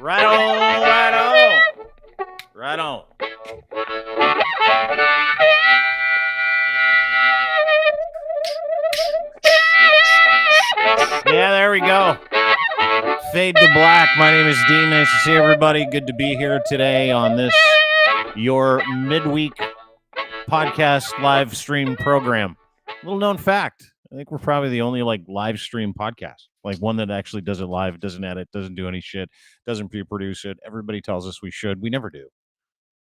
Right on, right on. Right on. Yeah, there we go. Fade to black. My name is Dean. Nice to see everybody. Good to be here today on this, your midweek podcast live stream program. Little known fact. I think we're probably the only live stream podcast, one that actually does it live, doesn't edit, doesn't do any shit, doesn't pre-produce it. Everybody tells us we should. We never do.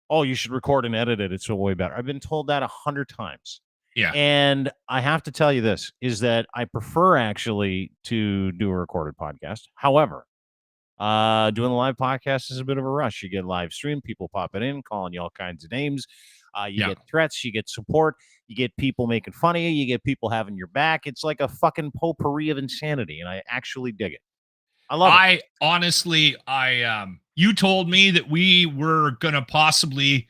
Oh, you should record and edit it. It's way better. I've been told that 100 times. Yeah. And I have to tell you this, is that I prefer actually to do a recorded podcast. However, doing a live podcast is a bit of a rush. You get live stream, people popping in, calling you all kinds of names. You get threats, you get support, you get people making fun of you, you get people having your back. It's like a fucking potpourri of insanity, and I actually dig it. I love it. Honestly, you told me that we were gonna possibly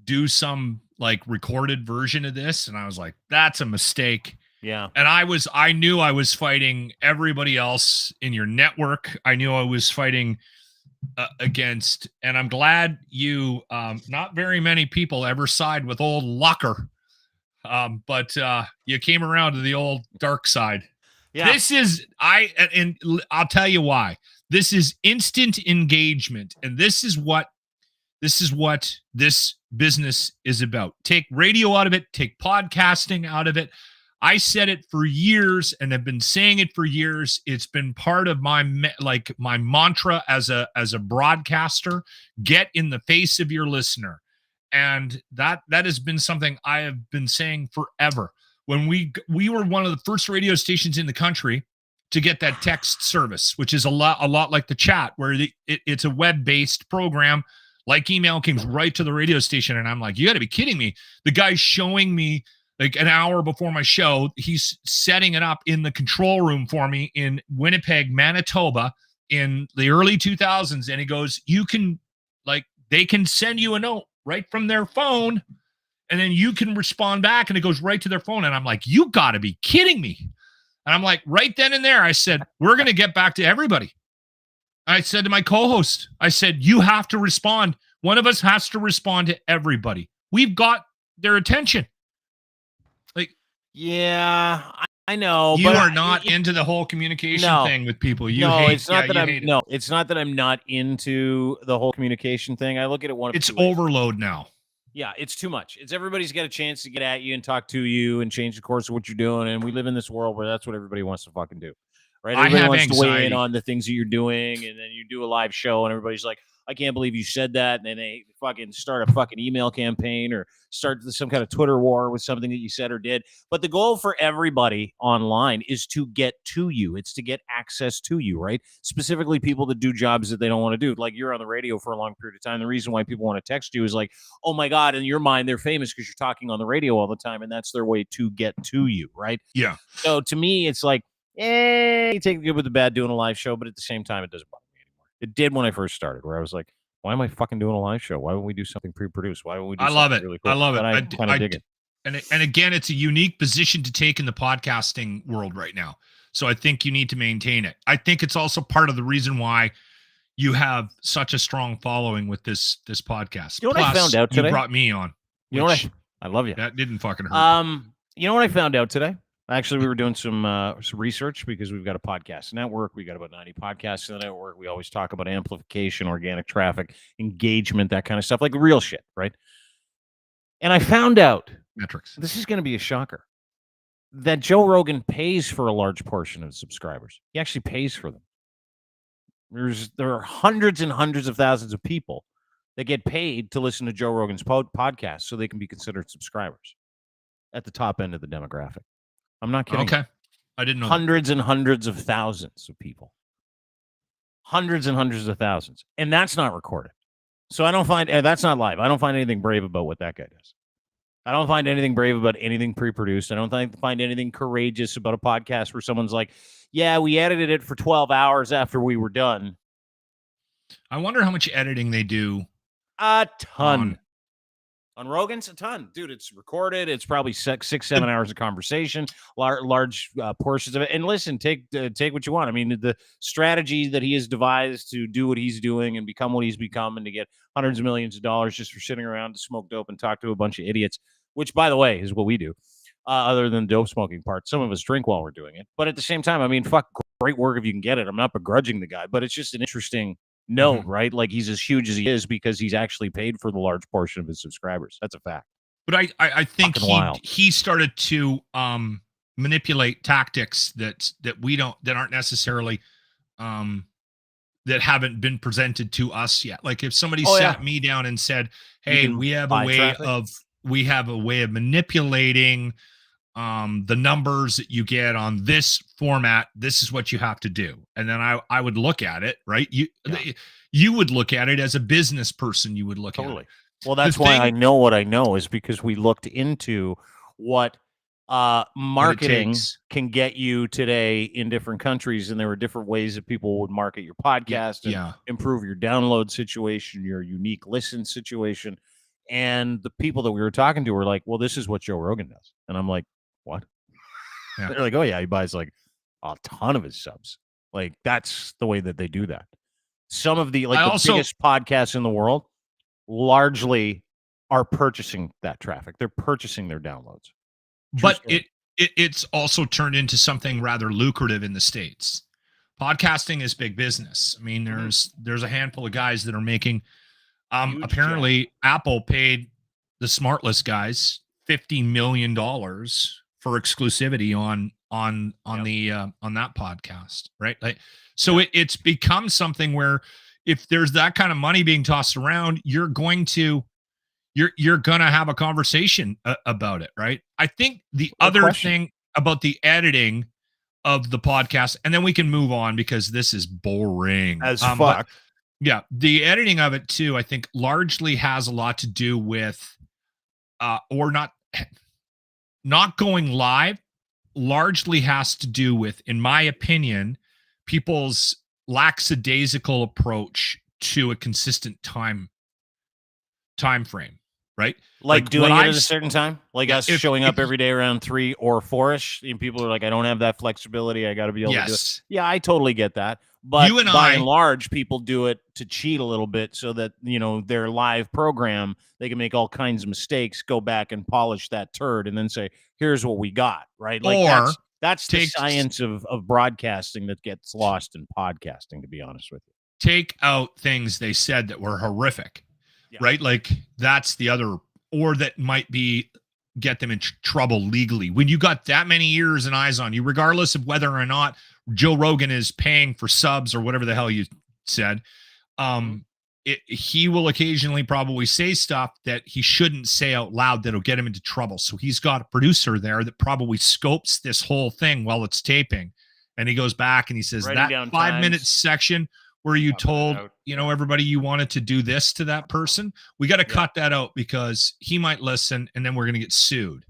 do some recorded version of this, and I was like, that's a mistake. Yeah. And I knew I was fighting everybody else in your network. I knew I was fighting against, and I'm glad you, not very many people ever side with old Locker. But you came around to the old dark side. Yeah. This is, and I'll tell you why. This is instant engagement. And this is what this business is about. Take radio out of it, take podcasting out of it. I said it for years and have been saying it for years. It's been part of my mantra as a broadcaster. Get in the face of your listener. And that has been something I have been saying forever. When we were one of the first radio stations in the country to get that text service, which is a lot like the chat, where it's a web-based program. Like email came right to the radio station, and I'm like, you got to be kidding me. The guy's showing me an hour before my show, he's setting it up in the control room for me in Winnipeg, Manitoba in the early 2000s. And he goes, you can, they can send you a note right from their phone, and then you can respond back, and it goes right to their phone. And I'm like, you got to be kidding me. And I'm like, right then and there, I said, we're going to get back to everybody. I said to my co-host, I said, you have to respond. One of us has to respond to everybody. We've got their attention. Yeah, I know. You are not into the whole communication thing with people. It's not that I'm not into the whole communication thing. I look at it it's overload now. Yeah, it's too much. It's everybody's got a chance to get at you and talk to you and change the course of what you're doing. And we live in this world where that's what everybody wants to fucking do. Right? Everybody wants to weigh in on the things that you're doing, and then you do a live show, and everybody's like, I can't believe you said that. And then they fucking start a fucking email campaign or start some kind of Twitter war with something that you said or did. But the goal for everybody online is to get to you. It's to get access to you, right? Specifically people that do jobs that they don't want to do. Like you're on the radio for a long period of time. The reason why people want to text you is like, oh my God, in your mind, they're famous because you're talking on the radio all the time. And that's their way to get to you, right? Yeah. So to me, it's like, you take the good with the bad doing a live show, but at the same time, it doesn't bother me anymore. It did when I first started, where I was like, why am I fucking doing a live show? Why won't we do something pre-produced? Why won't we do something really cool? I love it. I kind of dig it. And again, it's a unique position to take in the podcasting world right now. So I think you need to maintain it. I think it's also part of the reason why you have such a strong following with this podcast. You know what I found out today? You brought me on. You know what I love you. That didn't fucking hurt. You know what I found out today? Actually, we were doing some research because we've got a podcast network. We got about 90 podcasts in the network. We always talk about amplification, organic traffic, engagement, that kind of stuff, like real shit, right? And I found out, metrics. This is going to be a shocker, that Joe Rogan pays for a large portion of subscribers. He actually pays for them. There are hundreds and hundreds of thousands of people that get paid to listen to Joe Rogan's podcast so they can be considered subscribers at the top end of the demographic. I'm not kidding. Okay. I didn't know. Hundreds and hundreds of thousands of people. Hundreds and hundreds of thousands. And that's not recorded. So I don't find, that's not live. I don't find anything brave about what that guy does. I don't find anything brave about anything pre-produced. I don't find anything courageous about a podcast where someone's like, yeah, we edited it for 12 hours after we were done. I wonder how much editing they do. A ton. On Rogan's, a ton, dude. It's recorded. It's probably 6-7 hours of conversation, large portions of it. And listen, take what you want. I mean, the strategy that he has devised to do what he's doing and become what he's become, and to get hundreds of millions of dollars just for sitting around to smoke dope and talk to a bunch of idiots, which, by the way, is what we do. Other than the dope smoking part, some of us drink while we're doing it. But at the same time, I mean, fuck, great work if you can get it. I'm not begrudging the guy, but it's just an interesting note, right? Like, he's as huge as he is because he's actually paid for the large portion of his subscribers. That's a fact. But I think he started to manipulate tactics that aren't necessarily that haven't been presented to us yet. Like, if somebody sat me down and said, "Hey, we have a way of manipulating the numbers that you get on this format. This is what you have to do." And then I would look at it, right? You would look at it as a business person. You would look at it. Well, that's why I know what I know, is because we looked into what marketing can get you today in different countries, and there were different ways that people would market your podcast and improve your download situation, your unique listen situation. And the people that we were talking to were like, "Well, this is what Joe Rogan does." And I'm like, "What?" Yeah. They're like, "Oh yeah, he buys like a ton of his subs." Like, that's the way that they do that. Some of the biggest podcasts in the world largely are purchasing that traffic. They're purchasing their downloads. But it's also turned into something rather lucrative in the States. Podcasting is big business. I mean, there's a handful of guys that are making apparently Apple paid the Smartless guys $50 million for exclusivity on that podcast, right? Like, so it's become something where if there's that kind of money being tossed around, you're gonna have a conversation about it, right? I think the other thing about the editing of the podcast, and then we can move on because this is boring as fuck. Yeah, the editing of it too, I think, largely has a lot to do with or not going live. Largely has to do with, in my opinion, people's lackadaisical approach to a consistent time frame, right? Like doing it at a certain time, like us showing up every day around 3 or 4ish. And people are like, "I don't have that flexibility. I got to be able to do it." Yeah, I totally get that. But by and large, people do it to cheat a little bit so that, their live program, they can make all kinds of mistakes, go back and polish that turd, and then say, "Here's what we got," right? Like, that's the science of broadcasting that gets lost in podcasting, to be honest with you. Take out things they said that were horrific, right? Like, that's the other, or that might get them in trouble legally. When you got that many ears and eyes on you, regardless of whether or not Joe Rogan is paying for subs or whatever the hell you said, he will occasionally probably say stuff that he shouldn't say out loud that'll get him into trouble. So he's got a producer there that probably scopes this whole thing while it's taping. And he goes back and he says, that 5-minute section where you told, everybody you wanted to do this to that person, we got to cut that out because he might listen and then we're going to get sued.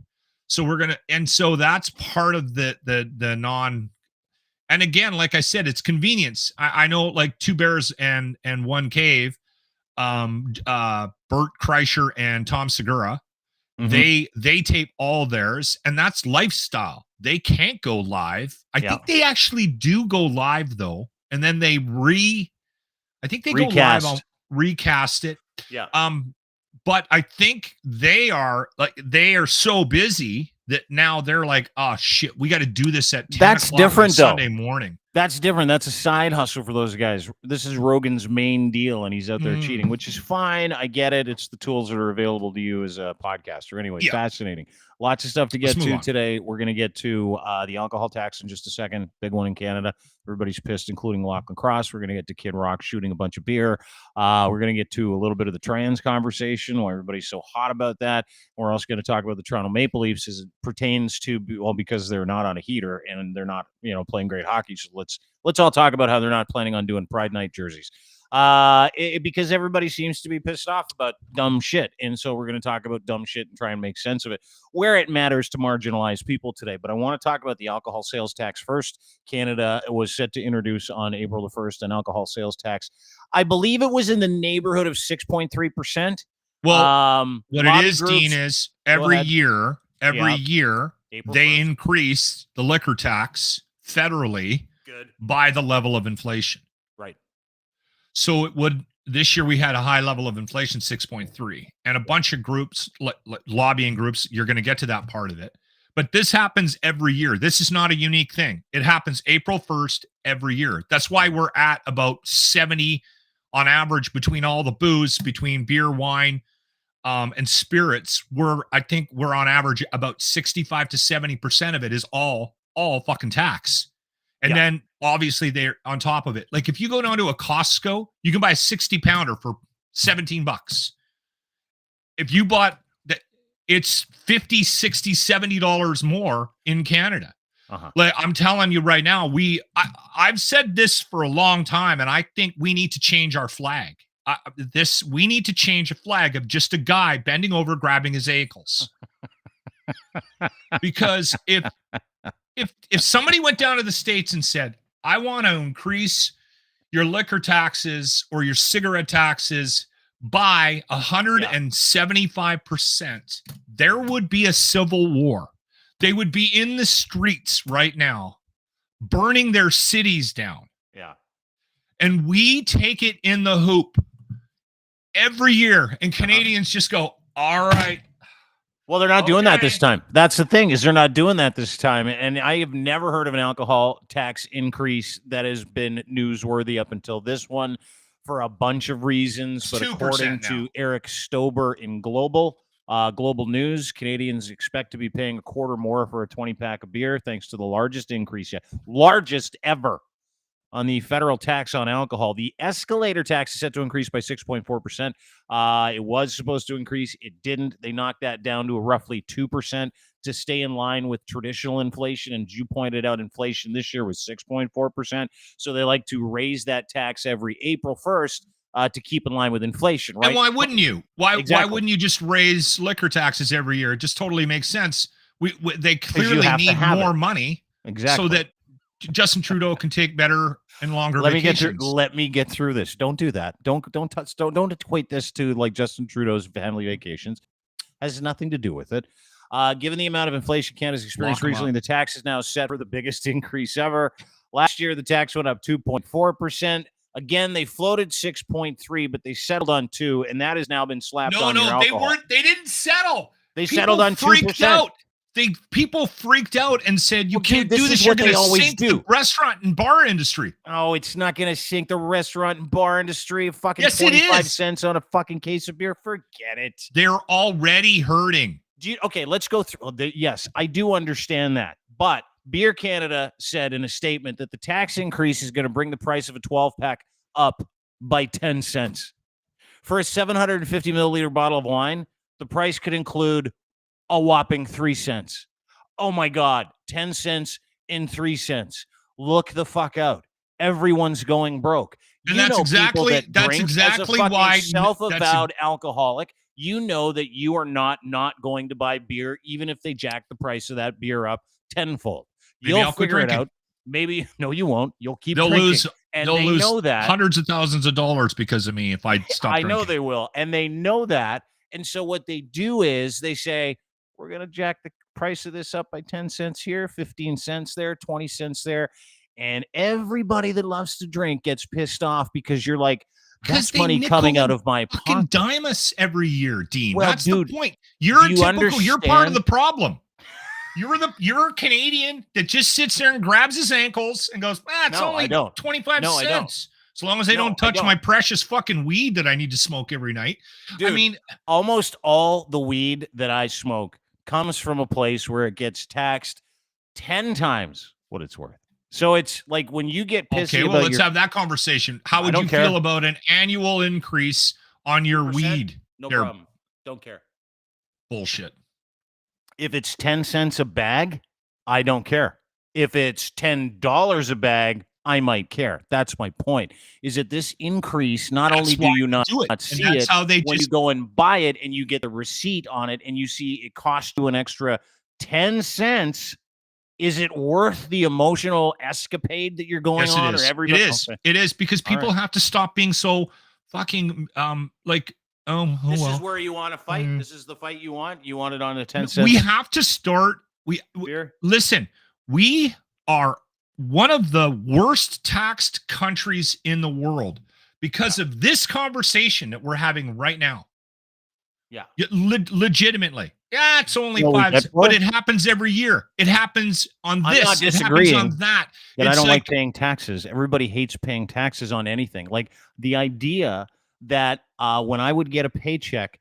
So so that's part of the non. And again, like I said, it's convenience. I know, like, Two Bears and One Cave, Bert Kreischer and Tom Segura, they tape all theirs, and that's lifestyle. They can't go live. I think they actually do go live though, and then they go live on recast it. Yeah. But I think they are so busy that now they're like, "Oh shit, we got to do this at 10 That's different on Sunday morning." That's different. That's a side hustle for those guys. This is Rogan's main deal, and he's out there cheating, which is fine. I get it. It's the tools that are available to you as a podcaster. Anyway, fascinating. Lots of stuff to get to today. We're going to get to the alcohol tax in just a second. Big one in Canada. Everybody's pissed, including Lochlin Cross. We're going to get to Kid Rock shooting a bunch of beer. We're going to get to a little bit of the trans conversation, why everybody's so hot about that. We're also going to talk about the Toronto Maple Leafs as it pertains to, because they're not on a heater and they're not, playing great hockey. So let's all talk about how they're not planning on doing Pride Night jerseys. Because everybody seems to be pissed off about dumb shit. And so we're going to talk about dumb shit and try and make sense of it where it matters to marginalized people today. But I want to talk about the alcohol sales tax first. Canada was set to introduce on April the 1st an alcohol sales tax. I believe it was in the neighborhood of 6.3%. Well, what it is, groups, Dean, is every year April they 1st. increase the liquor tax federally by the level of inflation. Right. So this year we had a high level of inflation, 6.3, and a bunch of groups, lobbying groups, you're going to get to that part of it. But this happens every year. This is not a unique thing. It happens April 1st every year. That's why we're at about 70 on average between all the booze, between beer, wine, and spirits. I think we're on average about 65 to 70% of it is all fucking tax. And then obviously they're on top of it. Like if you go down to a Costco, you can buy a 60 pounder for $17. If you bought that, it's $50, $60, $70 more in Canada. Like I'm telling you right now, I've said this for a long time, and I think we need to change our flag. We need to change a flag of just a guy bending over, grabbing his ankles. Because if somebody went down to the States and said, I want to increase your liquor taxes or your cigarette taxes by 175%, there would be a civil war. They would be in the streets right now, burning their cities down. Yeah. And we take it in the hoop every year, and Canadians just go, all right. Well, they're not doing that this time. That's the thing, is they're not doing that this time. And I have never heard of an alcohol tax increase that has been newsworthy up until this one for a bunch of reasons. But according to Eric Stober in Global News, Canadians expect to be paying a quarter more for a 20-pack of beer, thanks to the largest increase yet. Largest ever on the federal tax on alcohol. The escalator tax is set to increase by 6.4%. It was supposed to increase. It didn't. They knocked that down to a roughly 2% to stay in line with traditional inflation. And you pointed out inflation this year was 6.4%. So they like to raise that tax every April 1st to keep in line with inflation, right? And why wouldn't you? Why wouldn't you just raise liquor taxes every year? It just totally makes sense. They clearly need more money. Exactly. So that Justin Trudeau can take better and longer vacations. Let me get through this. Don't do that. Don't equate this to like Justin Trudeau's family vacations. Has nothing to do with it. Given the amount of inflation Canada's experienced recently, the tax is now set for the biggest increase ever. Last year, the tax went up 2.4%. Again, they floated 6.3, but they settled on 2, and that has now been slapped on your alcohol. They didn't settle. They settled on 2%. People freaked out and said, you can't do this. You're going to sink the restaurant and bar industry. Oh, it's not going to sink the restaurant and bar industry. Fucking 25 cents on a fucking case of beer. Forget it. They're already hurting. Okay, let's go through. Yes, I do understand that. But Beer Canada said in a statement that the tax increase is going to bring the price of a 12-pack up by 10 cents. For a 750 milliliter bottle of wine, the price could include a whopping 3 cents. Oh my God, 10 cents and 3 cents. Look the fuck out. Everyone's going broke. And that's exactly why self-avowed alcoholic, you know that you are not going to buy beer, even if they jack the price of that beer up tenfold. You'll figure it out. Maybe, no, you won't. You'll keep drinking. They'll lose hundreds of thousands of dollars because of me if I stop drinking. I know they will. And they know that. And so what they do is they say, we're going to jack the price of this up by 10 cents here, 15 cents there, 20 cents there. And everybody that loves to drink gets pissed off because you're like, that's money coming out of my pocket. Fucking dime us every year, Dean. Well, that's dude, the point. You're part of the problem. You're a Canadian that just sits there and grabs his ankles and goes, it's only 25 cents. As long as they don't touch my precious fucking weed that I need to smoke every night. Dude, I mean, almost all the weed that I smoke comes from a place where it gets taxed 10 times what it's worth. So it's like when you get pissed. Okay, well, let's have that conversation. How would you feel about an annual increase on your weed? No problem. Don't care. Bullshit. If it's 10 cents a bag, I don't care. If it's $10 a bag, I might care. That's my point. Is that this increase, not only do you not see it, when you go and buy it and you get the receipt on it and you see it costs you an extra 10 cents, is it worth the emotional escapade that you're going on? Yes, or everybody? It is. Okay. It is because people have to stop being so fucking This well. is where you want to fight. This is the fight you want. You want it on a 10 cents. We have to start. Listen, we are one of the worst taxed countries in the world because of this conversation that we're having right now. Yeah. Legitimately. Yeah, it's only 5, but it happens every year. It happens on this. I'm not disagreeing. It happens on that. But I don't like paying taxes. Everybody hates paying taxes on anything. Like the idea that when I would get a paycheck,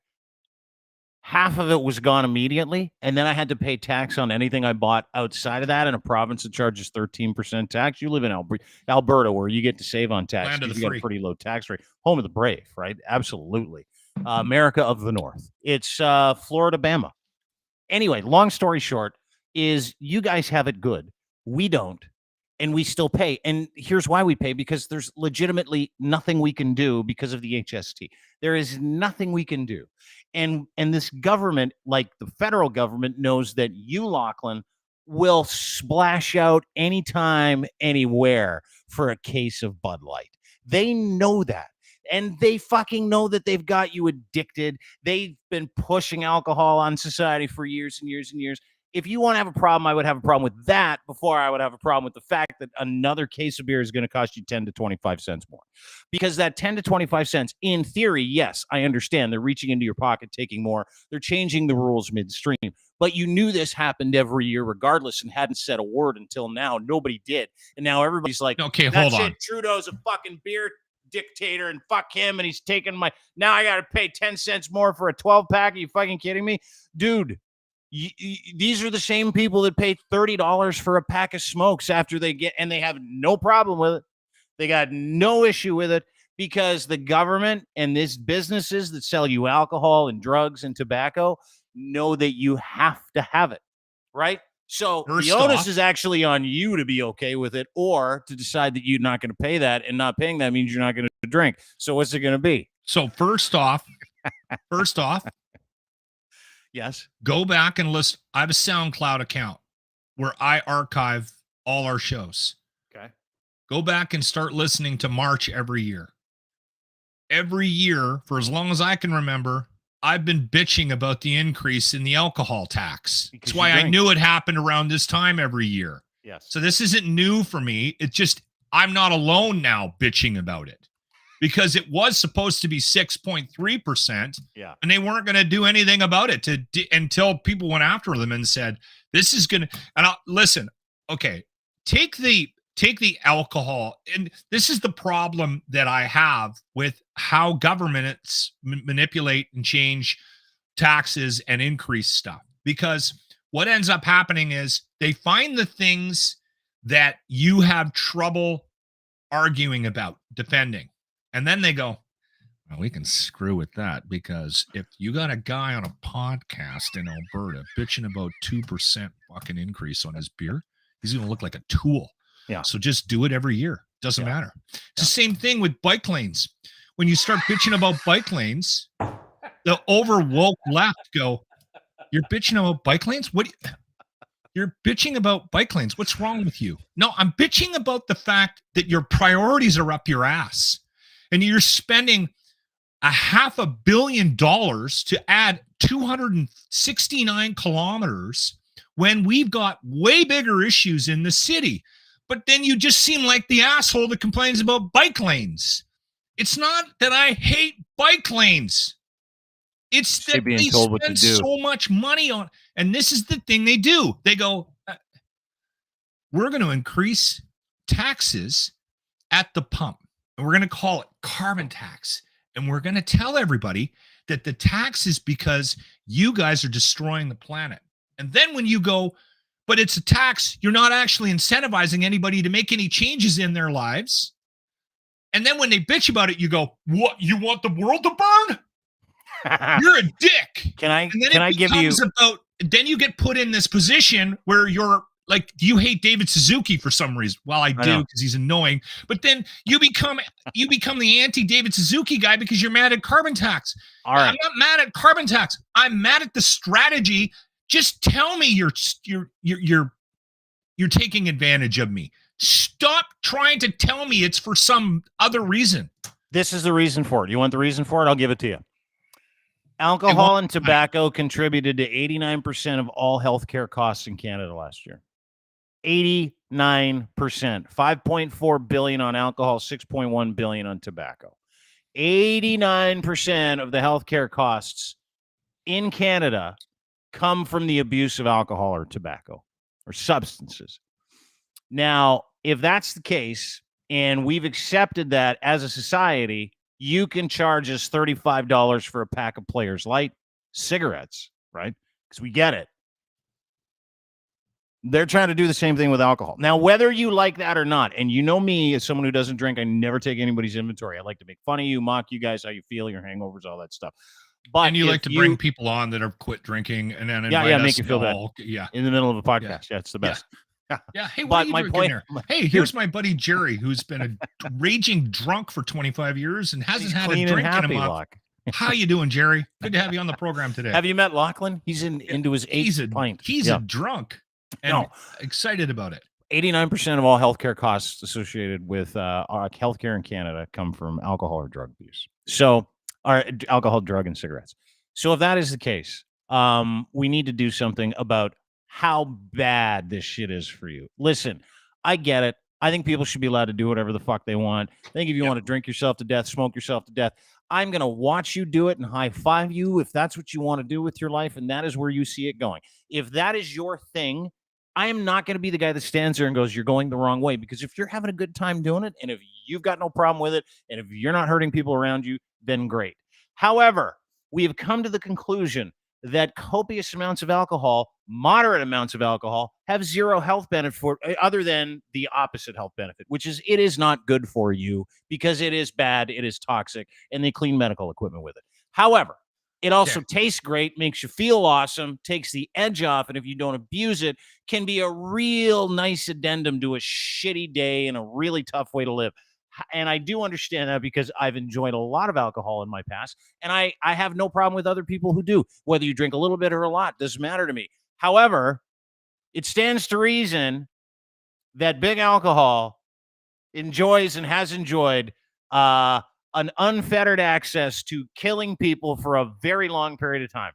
half of it was gone immediately, and then I had to pay tax on anything I bought outside of that in a province that charges 13% tax. You live in Alberta, where you get to save on tax because you got a pretty low tax rate. Home of the brave, right? Absolutely. America of the North. It's Florida, Bama. Anyway, long story short is you guys have it good. We don't. And we still pay. And here's why we pay, because there's legitimately nothing we can do because of the HST. There is nothing we can do. And this government, like the federal government, knows that you, Lochlin, will splash out anytime, anywhere for a case of Bud Light. They know that. And they fucking know that they've got you addicted. They've been pushing alcohol on society for years and years and years. If you want to have a problem, I would have a problem with that before I would have a problem with the fact that another case of beer is going to cost you 10 to 25 cents more. Because that 10 to 25 cents, in theory, yes, I understand. They're reaching into your pocket, taking more. They're changing the rules midstream. But you knew this happened every year regardless and hadn't said a word until now. Nobody did. And now everybody's like, okay, hold on. Trudeau's a fucking beer dictator and fuck him and he's taking my, now I got to pay 10 cents more for a 12-pack. Are you fucking kidding me? Dude. These are the same people that pay $30 for a pack of smokes after they get, and they have no problem with it. They got no issue with it because the government and these businesses that sell you alcohol and drugs and tobacco know that you have to have it, right? So the onus is actually on you to be okay with it or to decide that you're not going to pay that, and not paying that means you're not going to drink. So what's it going to be? So first off, yes. Go back and listen. I have a SoundCloud account where I archive all our shows. Okay. Go back and start listening to March every year. Every year, for as long as I can remember, I've been bitching about the increase in the alcohol tax. That's why I knew it happened around this time every year. Yes. So this isn't new for me. It's just I'm not alone now bitching about it. Because it was supposed to be 6.3%, and they weren't going to do anything about it until people went after them and said, "This is going to." And listen, okay, take the alcohol, and this is the problem that I have with how governments manipulate and change taxes and increase stuff. Because what ends up happening is they find the things that you have trouble arguing about, defending. And then they go, well, we can screw with that because if you got a guy on a podcast in Alberta bitching about 2% fucking increase on his beer, he's going to look like a tool. Yeah. So just do it every year. Doesn't matter. It's the same thing with bike lanes. When you start bitching about bike lanes, the over-woke left go, you're bitching about bike lanes? You're bitching about bike lanes. What's wrong with you? No, I'm bitching about the fact that your priorities are up your ass. And you're spending $500 million to add 269 kilometers when we've got way bigger issues in the city. But then you just seem like the asshole that complains about bike lanes. It's not that I hate bike lanes. It's that they spend so much money on, and this is the thing they do. They go, we're going to increase taxes at the pump. And we're going to call it carbon tax. And we're going to tell everybody that the tax is because you guys are destroying the planet. And then when you go, but it's a tax, you're not actually incentivizing anybody to make any changes in their lives. And then when they bitch about it, you go, what? You want the world to burn? You're a dick. Can I give you then you get put in this position where you're like, you hate David Suzuki for some reason. Well, I do because he's annoying. But then you become the anti-David Suzuki guy because you're mad at carbon tax. All right. I'm not mad at carbon tax. I'm mad at the strategy. Just tell me you're taking advantage of me. Stop trying to tell me it's for some other reason. This is the reason for it. You want the reason for it? I'll give it to you. Alcohol and tobacco contributed to 89% of all healthcare costs in Canada last year. 89%. 5.4 billion on alcohol, 6.1 billion on tobacco. 89% of the healthcare costs in Canada come from the abuse of alcohol or tobacco or substances. Now, if that's the case, and we've accepted that as a society, you can charge us $35 for a pack of Players Light cigarettes, right? Because we get it. They're trying to do the same thing with alcohol. Now, whether you like that or not, and you know me as someone who doesn't drink, I never take anybody's inventory. I like to make fun of you, mock you guys, how you feel, your hangovers, all that stuff. But and you like to bring people on that have quit drinking and then invite us make you feel bad. Yeah, in the middle of a podcast. Yeah, it's the best. Yeah. Hey, what are you drinking there? Hey, here's my buddy Jerry, who's been a raging drunk for 25 years and hasn't had a drink in a month. How you doing, Jerry? Good to have you on the program today. Have you met Lochlin? He's into his eighth pint. He's a drunk and excited about it. 89% of all healthcare costs associated with healthcare in Canada come from alcohol or drug abuse. So, alcohol, drug, and cigarettes. So, if that is the case, we need to do something about how bad this shit is for you. Listen, I get it. I think people should be allowed to do whatever the fuck they want. I think if you want to drink yourself to death, smoke yourself to death, I'm going to watch you do it and high five you if that's what you want to do with your life, and that is where you see it going. If that is your thing, I am not going to be the guy that stands there and goes, you're going the wrong way, because if you're having a good time doing it, and if you've got no problem with it, and if you're not hurting people around you, then great. However, we have come to the conclusion that copious amounts of alcohol, moderate amounts of alcohol, have zero health benefit other than the opposite health benefit, which is it is not good for you because it is bad, it is toxic, and they clean medical equipment with it. However, it also tastes great, makes you feel awesome, takes the edge off, and if you don't abuse it, can be a real nice addendum to a shitty day and a really tough way to live. And I do understand that because I've enjoyed a lot of alcohol in my past, and I have no problem with other people who do. Whether you drink a little bit or a lot, doesn't matter to me. However, it stands to reason that big alcohol enjoys and has enjoyed an unfettered access to killing people for a very long period of time.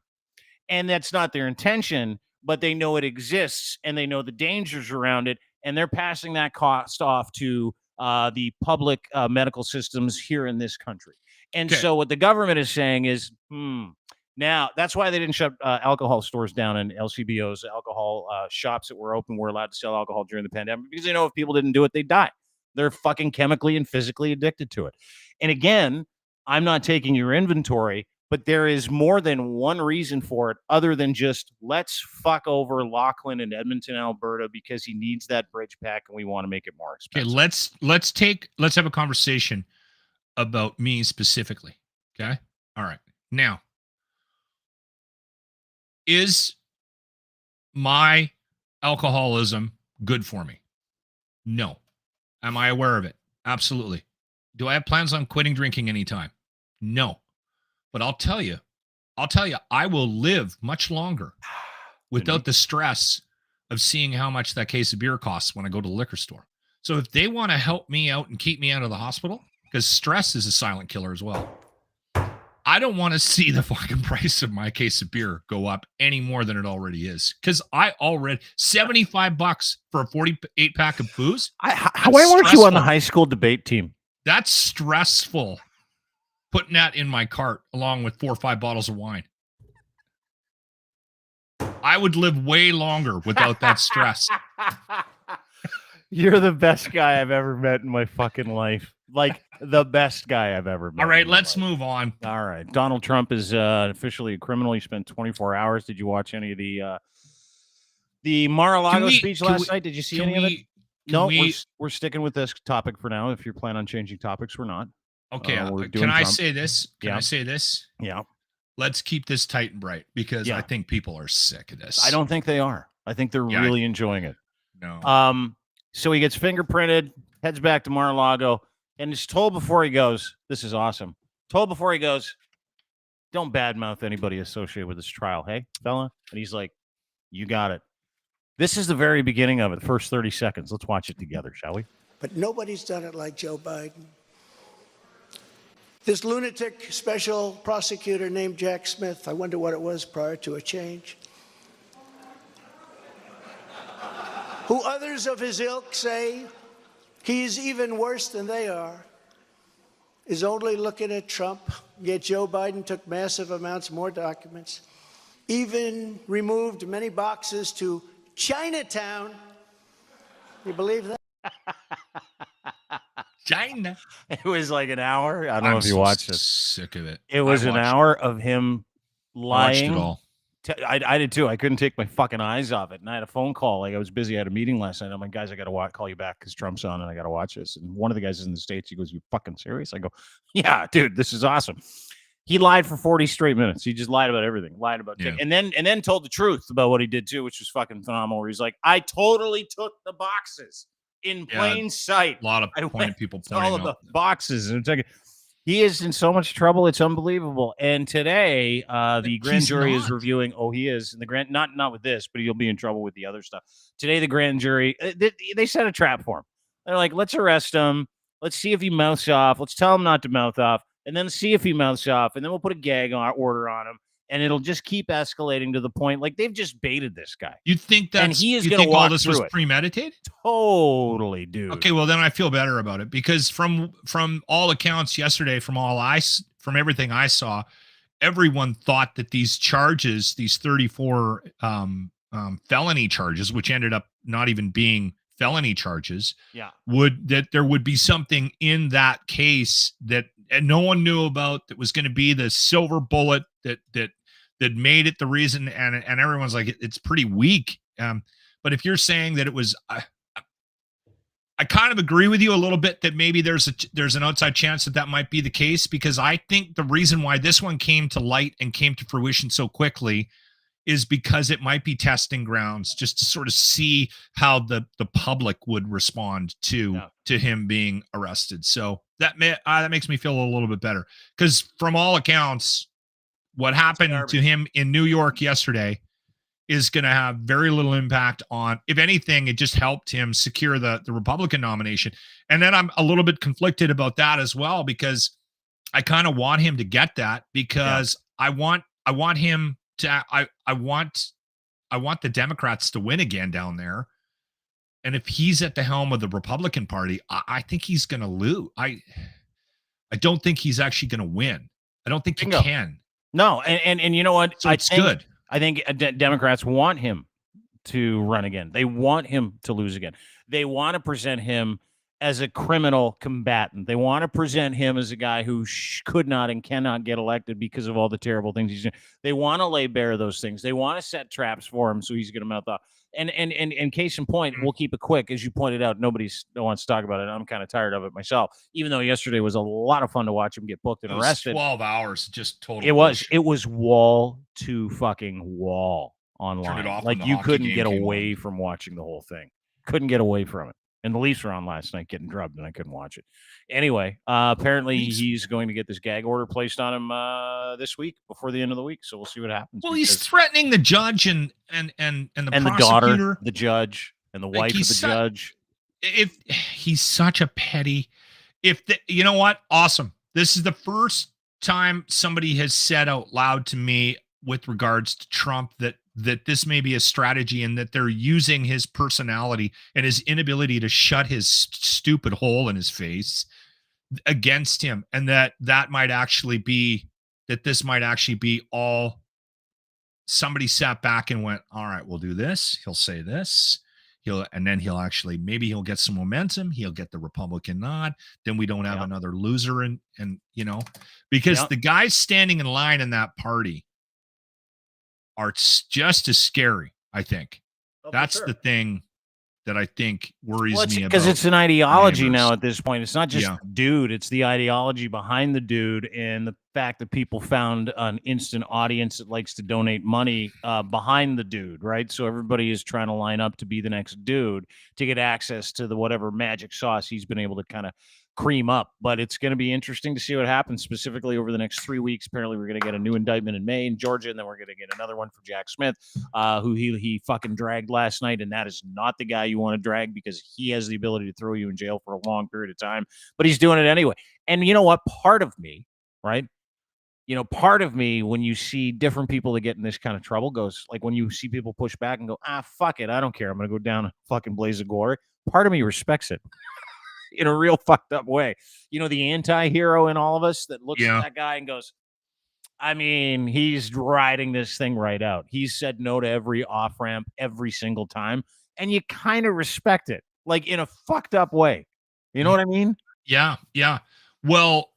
And that's not their intention, but they know it exists, and they know the dangers around it, and they're passing that cost off to the public medical systems here in this country. And so what the government is saying is, now that's why they didn't shut alcohol stores down and LCBOs, alcohol shops that were open were allowed to sell alcohol during the pandemic, because they know if people didn't do it, they'd die. They're fucking chemically and physically addicted to it. And again, I'm not taking your inventory, but there is more than one reason for it other than just let's fuck over Lochlin in Edmonton, Alberta, because he needs that bridge pack and we want to make it more expensive. Okay, let's have a conversation about me specifically. Okay? All right. Now, is my alcoholism good for me? No. Am I aware of it? Absolutely. Do I have plans on quitting drinking anytime? No. But I'll tell you, I will live much longer without the stress of seeing how much that case of beer costs when I go to the liquor store. So if they want to help me out and keep me out of the hospital, because stress is a silent killer as well, I don't want to see the fucking price of my case of beer go up any more than it already is. Because I already $75 for a 48 pack of booze. Why weren't you on the high school debate team? That's stressful. Putting that in my cart along with 4 or 5 bottles of wine. I would live way longer without that stress. You're the best guy I've ever met in my fucking life. Like the best guy I've ever met. All right, let's move on. All right. Donald Trump is officially a criminal. He spent 24 hours. Did you watch any of the Mar-A-Lago speech last night? Did you see any of it? No, we're sticking with this topic for now. If you plan on changing topics, we're not. Okay, can I say this? Can I say this? Yeah. Let's keep this tight and bright because I think people are sick of this. I don't think they are. I think they're really enjoying it. No. So he gets fingerprinted, heads back to Mar-a-Lago, and is told before he goes, this is awesome. Told before he goes, don't badmouth anybody associated with this trial, hey, fella? And he's like, you got it. This is the very beginning of it, the first 30 seconds. Let's watch it together, shall we? But nobody's done it like Joe Biden. This lunatic special prosecutor named Jack Smith, I wonder what it was prior to a change, who others of his ilk say he's even worse than they are, is only looking at Trump, yet Joe Biden took massive amounts more documents, even removed many boxes to Chinatown. You believe that? China. It was like an hour. I don't know if you watched it. Sick of it. It was an hour of him lying. I watched it all. I did too. I couldn't take my fucking eyes off it. And I had a phone call. Like I was busy. I had a meeting last night. I'm like, guys, I got to call you back because Trump's on and I got to watch this. And one of the guys is in the States. He goes, you fucking serious? I go, yeah, dude, this is awesome. He lied for 40 straight minutes. He just lied about everything. Lied about and then told the truth about what he did too, which was fucking phenomenal. Where he's like, I totally took the boxes in plain sight. A lot of people pointing all of the boxes. And it's like, he is in so much trouble. It's unbelievable. And today, the grand jury is reviewing. Oh, he is. And the grand, not with this, but he'll be in trouble with the other stuff. Today, the grand jury, they set a trap for him. They're like, let's arrest him. Let's see if he mouths off. Let's tell him not to mouth off. And then see if he mouths off. And then we'll put a gag order on him. And it'll just keep escalating to the point. Like, they've just baited this guy. You think that he is going to walk all this was premeditated? Totally, dude. Okay, well, then I feel better about it because from all accounts yesterday, from everything I saw, everyone thought that these charges, these 34 felony charges, which ended up not even being felony charges, that there would be something in that case that no one knew about that was going to be the silver bullet that made it the reason, and everyone's like, it's pretty weak. But if you're saying that it was, I kind of agree with you a little bit that maybe there's an outside chance that might be the case, because I think the reason why this one came to light and came to fruition so quickly is because it might be testing grounds just to sort of see how the public would respond to him being arrested. So that makes me feel a little bit better, because from all accounts, what happened to him in New York yesterday is going to have very little impact on, if anything, it just helped him secure the Republican nomination. And then I'm a little bit conflicted about that as well, because I kind of want him to get that, because I want him to, I want the Democrats to win again down there. And if he's at the helm of the Republican Party, I think he's going to lose. I don't think he's actually going to win. I don't think he can. No, and you know what? So it's good. I think Democrats want him to run again. They want him to lose again. They want to present him as a criminal combatant. They want to present him as a guy who could not and cannot get elected because of all the terrible things he's doing. They want to lay bare those things. They want to set traps for him so he's going to mouth off. And case in point, we'll keep it quick. As you pointed out, nobody wants to talk about it. I'm kind of tired of it myself, even though yesterday was a lot of fun to watch him get booked and arrested. 12 hours, just totally. It was wall to fucking wall online. Like, you couldn't get away from watching the whole thing. Couldn't get away from it. And the Leafs were on last night getting drubbed, and I couldn't watch it. Anyway, apparently he's going to get this gag order placed on him this week before the end of the week. So we'll see what happens. Well, he's threatening the judge and the prosecutor, the daughter, the judge, and the wife of the judge. If he's such a petty, you know what? Awesome. This is the first time somebody has said out loud to me with regards to Trump that this may be a strategy, and that they're using his personality and his inability to shut his stupid hole in his face against him. And that might actually be, that this might actually be all somebody sat back and went, all right, we'll do this. He'll say this. Maybe he'll get some momentum. He'll get the Republican nod. Then we don't have another loser. And because the guys standing in line in that party are just as scary, I think. That's the thing that I think worries me about. Because it's an ideology now at this point. It's not just dude. It's the ideology behind the dude, and the fact that people found an instant audience that likes to donate money behind the dude, right? So everybody is trying to line up to be the next dude to get access to the whatever magic sauce he's been able to kind of cream up. But it's going to be interesting to see what happens specifically over the next 3 weeks. Apparently we're going to get a new indictment in May in Georgia, and then we're going to get another one for Jack Smith, who he fucking dragged last night. And that is not the guy you want to drag, because he has the ability to throw you in jail for a long period of time, but he's doing it anyway. And you know what? Part of me right? You know, part of me, when you see different people that get in this kind of trouble, goes like when you see people push back and go, fuck it, I don't care, I'm gonna go down a fucking blaze of glory. Part of me respects it in a real fucked up way. You know, the anti-hero in all of us that looks at that guy and goes, I mean, he's riding this thing right out. He's said no to every off ramp every single time, and you kind of respect it, like in a fucked up way. You know what I mean? Yeah, yeah. Well,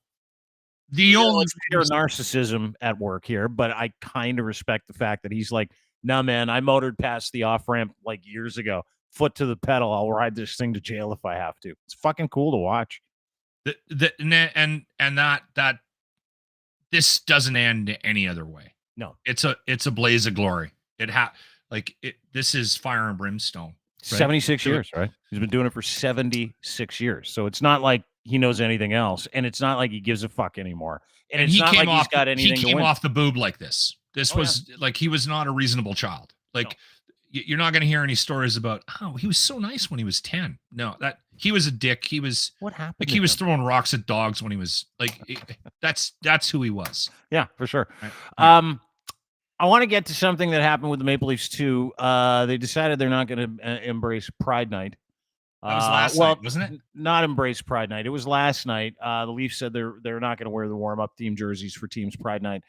the only pure narcissism at work here, but I kind of respect the fact that he's like, nah, man, I motored past the off ramp like years ago. Foot to the pedal. I'll ride this thing to jail if I have to. It's fucking cool to watch. And that this doesn't end any other way. No, it's a blaze of glory. This is fire and brimstone. Right? 76 years, right? He's been doing it for 76 years. So it's not like he knows anything else, and it's not like he gives a fuck anymore. And it's not like he's got anything. He came off the boob like this. This was like he was not a reasonable child. Like you're not going to hear any stories about he was so nice when he was 10. No, that he was a dick. He was what happened? Like he was throwing rocks at dogs when he was like that's who he was. Yeah, for sure. Right. I want to get to something that happened with the Maple Leafs too. They decided they're not going to embrace Pride Night. That was last night, wasn't it? Not embrace Pride Night. It was last night. The Leafs said they're not going to wear the warm-up team jerseys for teams Pride Night.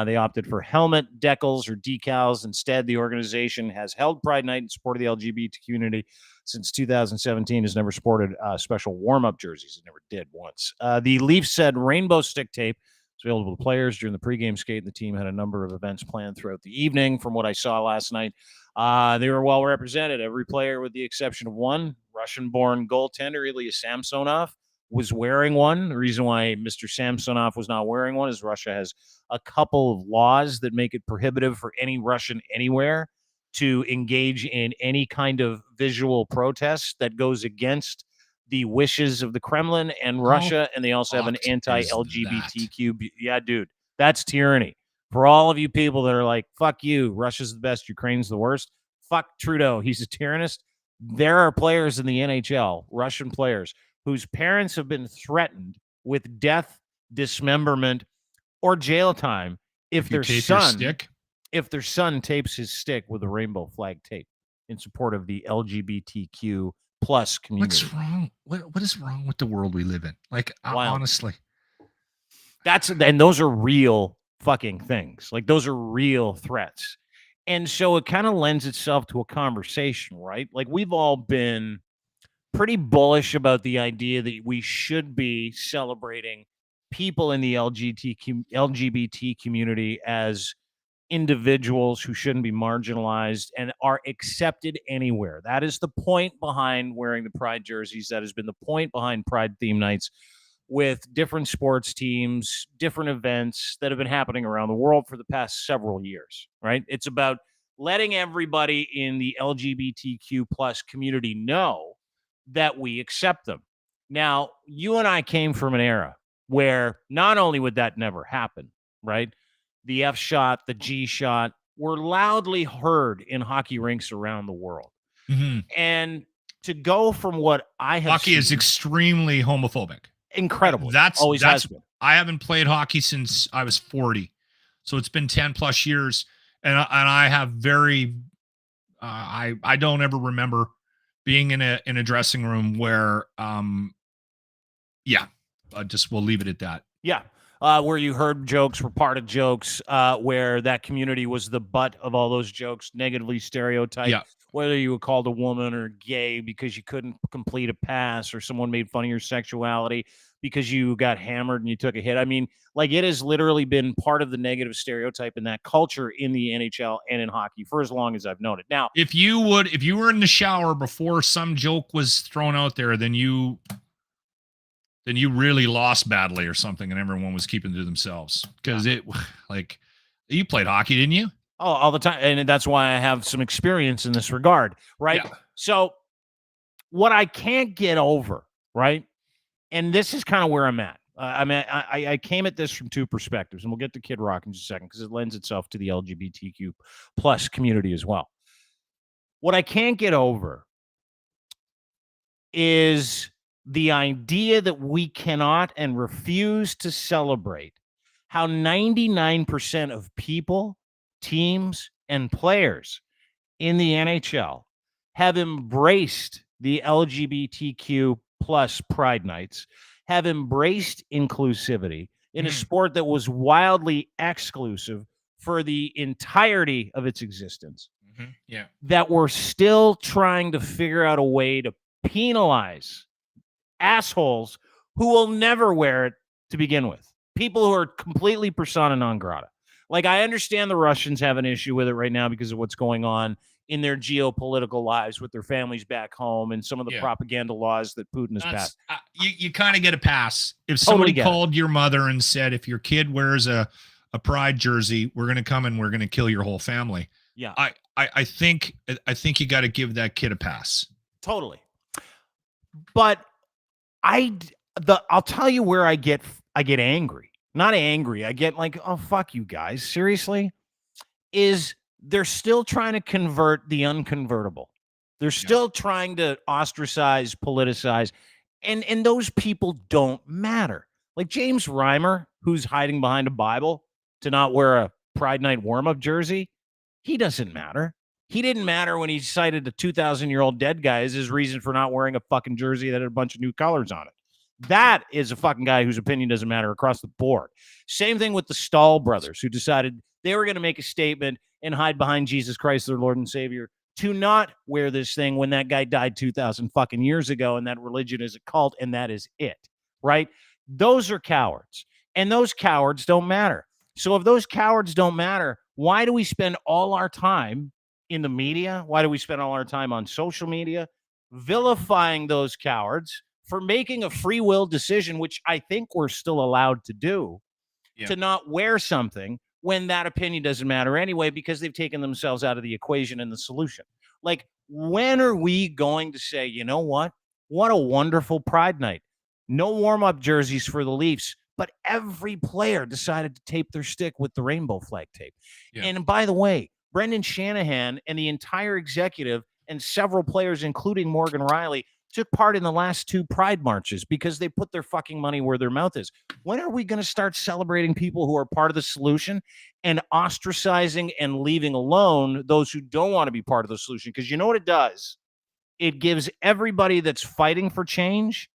They opted for helmet decals or decals. Instead, the organization has held Pride Night in support of the LGBT community since 2017. Has never sported special warm-up jerseys. It never did once. The Leafs said rainbow stick tape is available to players during the pregame skate. The team had a number of events planned throughout the evening. From what I saw last night, they were well represented. Every player, with the exception of one, Russian-born goaltender Ilya Samsonov, was wearing one. The reason why Mr. Samsonov was not wearing one is Russia has a couple of laws that make it prohibitive for any Russian anywhere to engage in any kind of visual protest that goes against the wishes of the Kremlin and Russia. And they also have an anti-LGBTQ. Yeah, dude, that's tyranny. For all of you people that are like, fuck you, Russia's the best, Ukraine's the worst, fuck Trudeau, he's a tyrannist. There are players in the NHL, Russian players, whose parents have been threatened with death, dismemberment, or jail time if their son tapes his stick with a rainbow flag tape in support of the LGBTQ plus community. What's wrong? What is wrong with the world we live in? Like, honestly, and those are real fucking things. Like, those are real threats. And so it kind of lends itself to a conversation, right? Like, we've all been pretty bullish about the idea that we should be celebrating people in the LGBT community as individuals who shouldn't be marginalized and are accepted anywhere. That is the point behind wearing the Pride jerseys. That has been the point behind Pride theme nights with different sports teams, different events that have been happening around the world for the past several years, right? It's about letting everybody in the LGBTQ plus community know that we accept them. Now, you and I came from an era where not only would that never happen, right? The F shot, the G shot were loudly heard in hockey rinks around the world. Mm-hmm. And to go from what I have hockey is extremely homophobic. Incredibly. That's has been. I haven't played hockey since I was 40. So it's been 10 plus years. And I have very, I don't ever remember being in a dressing room where, we'll leave it at that. Yeah. Where you heard jokes, were part of jokes, where that community was the butt of all those jokes, negatively stereotyped. Yeah. Whether you were called a woman or gay because you couldn't complete a pass, or someone made fun of your sexuality because you got hammered and you took a hit. I mean, like, it has literally been part of the negative stereotype in that culture in the NHL and in hockey for as long as I've known it. Now, if you were in the shower before some joke was thrown out there, then you really lost badly or something, and everyone was keeping it to themselves. Because you played hockey, didn't you? Oh, all the time. And that's why I have some experience in this regard, right? Yeah. So what I can't get over, right? And this is kind of where I'm at. I came at this from two perspectives, and we'll get to Kid Rock in just a second because it lends itself to the LGBTQ plus community as well. What I can't get over is the idea that we cannot and refuse to celebrate how 99% of people, teams, and players in the NHL have embraced the LGBTQ plus Pride Nights, have embraced inclusivity in a sport that was wildly exclusive for the entirety of its existence. Yeah. That we're still trying to figure out a way to penalize assholes who will never wear it to begin with. People who are completely persona non grata. Like, I understand the Russians have an issue with it right now because of what's going on in their geopolitical lives with their families back home and some of the propaganda laws that Putin has passed. You kind of get a pass. If somebody called your mother and said, if your kid wears a Pride jersey, we're going to come and we're going to kill your whole family. Yeah. I think you got to give that kid a pass. Totally. But I'll tell you where I get angry. Not angry. I get like, oh, fuck you guys. Seriously? Is they're still trying to convert the unconvertible. They're still trying to ostracize, politicize, and those people don't matter. Like James Reimer, who's hiding behind a Bible to not wear a Pride Night warm-up jersey, he doesn't matter. He didn't matter when he cited a 2,000-year-old dead guy as his reason for not wearing a fucking jersey that had a bunch of new colors on it. That is a fucking guy whose opinion doesn't matter across the board. Same thing with the Stahl brothers, who decided they were going to make a statement and hide behind Jesus Christ, their Lord and Savior, to not wear this thing when that guy died 2,000 fucking years ago, and that religion is a cult, and that is it, right? Those are cowards, and those cowards don't matter. So if those cowards don't matter, why do we spend all our time in the media? Why do we spend all our time on social media vilifying those cowards for making a free will decision, which I think we're still allowed to do, to not wear something when that opinion doesn't matter anyway, because they've taken themselves out of the equation and the solution? Like, when are we going to say, you know what? What a wonderful Pride Night. No warm-up jerseys for the Leafs, but every player decided to tape their stick with the rainbow flag tape. Yeah. And by the way, Brendan Shanahan and the entire executive and several players, including Morgan Riley, took part in the last 2 Pride marches because they put their fucking money where their mouth is. When are we going to start celebrating people who are part of the solution and ostracizing and leaving alone those who don't want to be part of the solution? Because you know what it does? It gives everybody that's fighting for change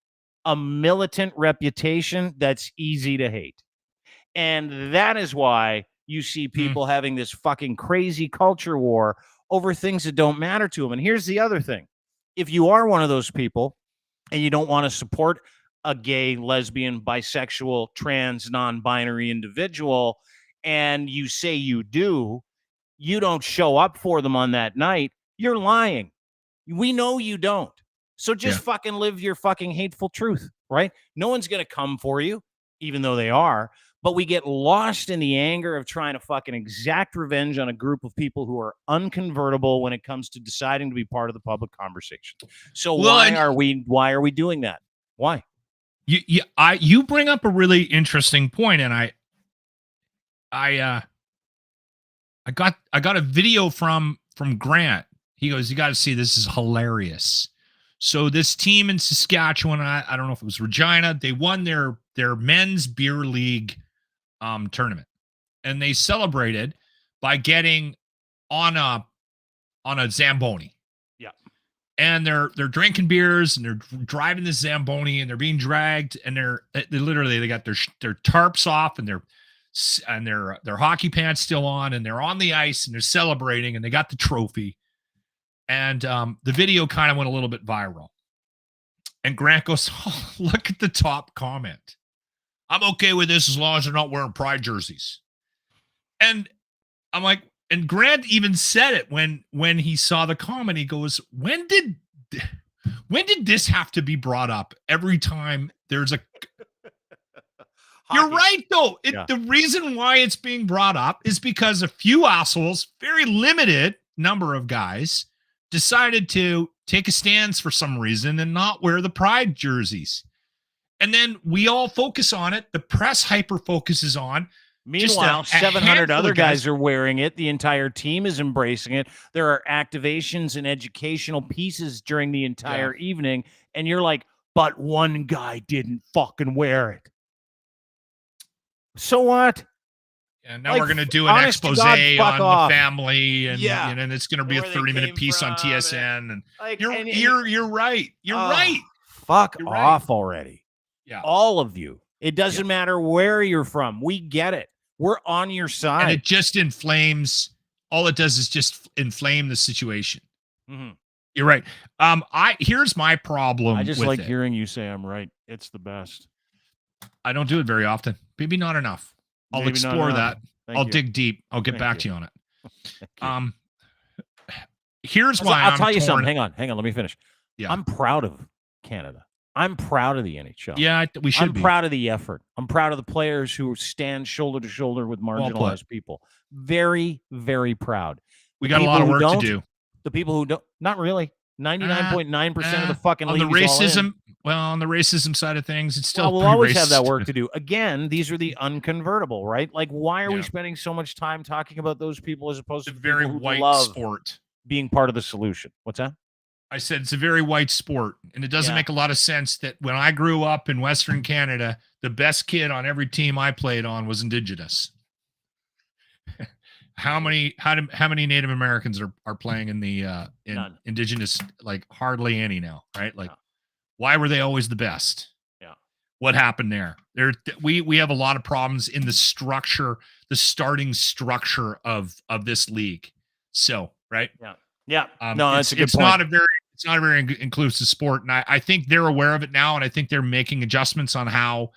a militant reputation that's easy to hate. And that is why you see people having this fucking crazy culture war over things that don't matter to them. And here's the other thing. If you are one of those people and you don't want to support a gay, lesbian, bisexual, trans, non-binary individual, and you say you do, you don't show up for them on that night, you're lying. We know you don't. So just fucking live your fucking hateful truth, right? No one's going to come for you, even though they are. But we get lost in the anger of trying to fucking exact revenge on a group of people who are unconvertible when it comes to deciding to be part of the public conversation. So why are we doing that? Why? You bring up a really interesting point, and I got a video from Grant. He goes, "You got to see this, is hilarious." So this team in Saskatchewan, I don't know if it was Regina, they won their men's beer league tournament, and they celebrated by getting on a Zamboni. Yeah. And they're drinking beers and they're driving this Zamboni and they're being dragged, and they got their tarps off and their hockey pants still on, and they're on the ice and they're celebrating, and they got the trophy. And the video kind of went a little bit viral. And Grant goes, "Oh, look at the top comment. I'm okay with this as long as they're not wearing Pride jerseys." And I'm like, and Grant even said it when he saw the comment. He goes, when did this have to be brought up every time there's a You're right, though. The reason why it's being brought up is because a few assholes, very limited number of guys, decided to take a stance for some reason and not wear the Pride jerseys. And then we all focus on it. The press hyper focuses on. Meanwhile, 700 other guys are wearing it. The entire team is embracing it. There are activations and educational pieces during the entire evening. And you're like, but one guy didn't fucking wear it. So what? And now Like, we're going to do an honest to expose God, on fuck off. the family, and Yeah. and it's going to be a Where they 30-minute came piece on from, TSN. And Like, you're right. You're oh, right. Fuck You're off right. already. Yeah. All of you. It doesn't matter where you're from. We get it. We're on your side. And it just inflames. All it does is just inflame the situation. Mm-hmm. You're right. Here's my problem. I just with like it. hearing you say I'm right. It's the best. I don't do it very often. Maybe not enough. I'll Maybe explore that. I'll dig deep. I'll get back to you on it. Here's why I'll tell you something. Hang on. Let me finish. Yeah. I'm proud of Canada. I'm proud of the NHL. Yeah, we should be. I'm proud of the effort. I'm proud of the players who stand shoulder to shoulder with marginalized people. Very, very proud. We got a lot of work to do. The people who don't, not really. 99.9% of the fucking league on the racism. Well, on the racism side of things, it's still. We'll always have that work to do. Again, these are the unconvertible, right? Like, why are we spending so much time talking about those people as opposed to very white sport being part of the solution? What's that? I said it's a very white sport, and it doesn't make a lot of sense that when I grew up in Western Canada, the best kid on every team I played on was Indigenous. How many Native Americans are playing in the Indigenous? Like hardly any now, right? Like, why were they always the best? Yeah. What happened there? We have a lot of problems in the structure, the starting structure of this league. So, right? Yeah. Yeah. No, that's a good point. It's not a very inclusive sport, and I think they're aware of it now, and I think they're making adjustments on how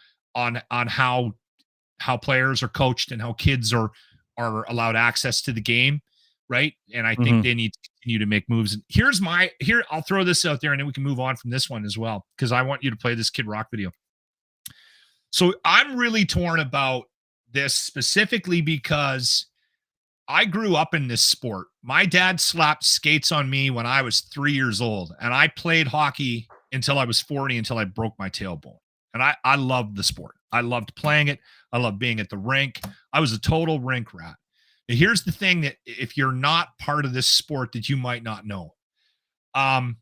players are coached and how kids are allowed access to the game, right? And I think they need to continue to make moves. And I'll throw this out there, and then we can move on from this one as well, because I want you to play this Kid Rock video. So I'm really torn about this specifically because I grew up in this sport. My dad slapped skates on me when I was 3 years old, and I played hockey until I was 40, until I broke my tailbone. And I loved the sport. I loved playing it. I loved being at the rink. I was a total rink rat. Now, here's the thing that if you're not part of this sport that you might not know. And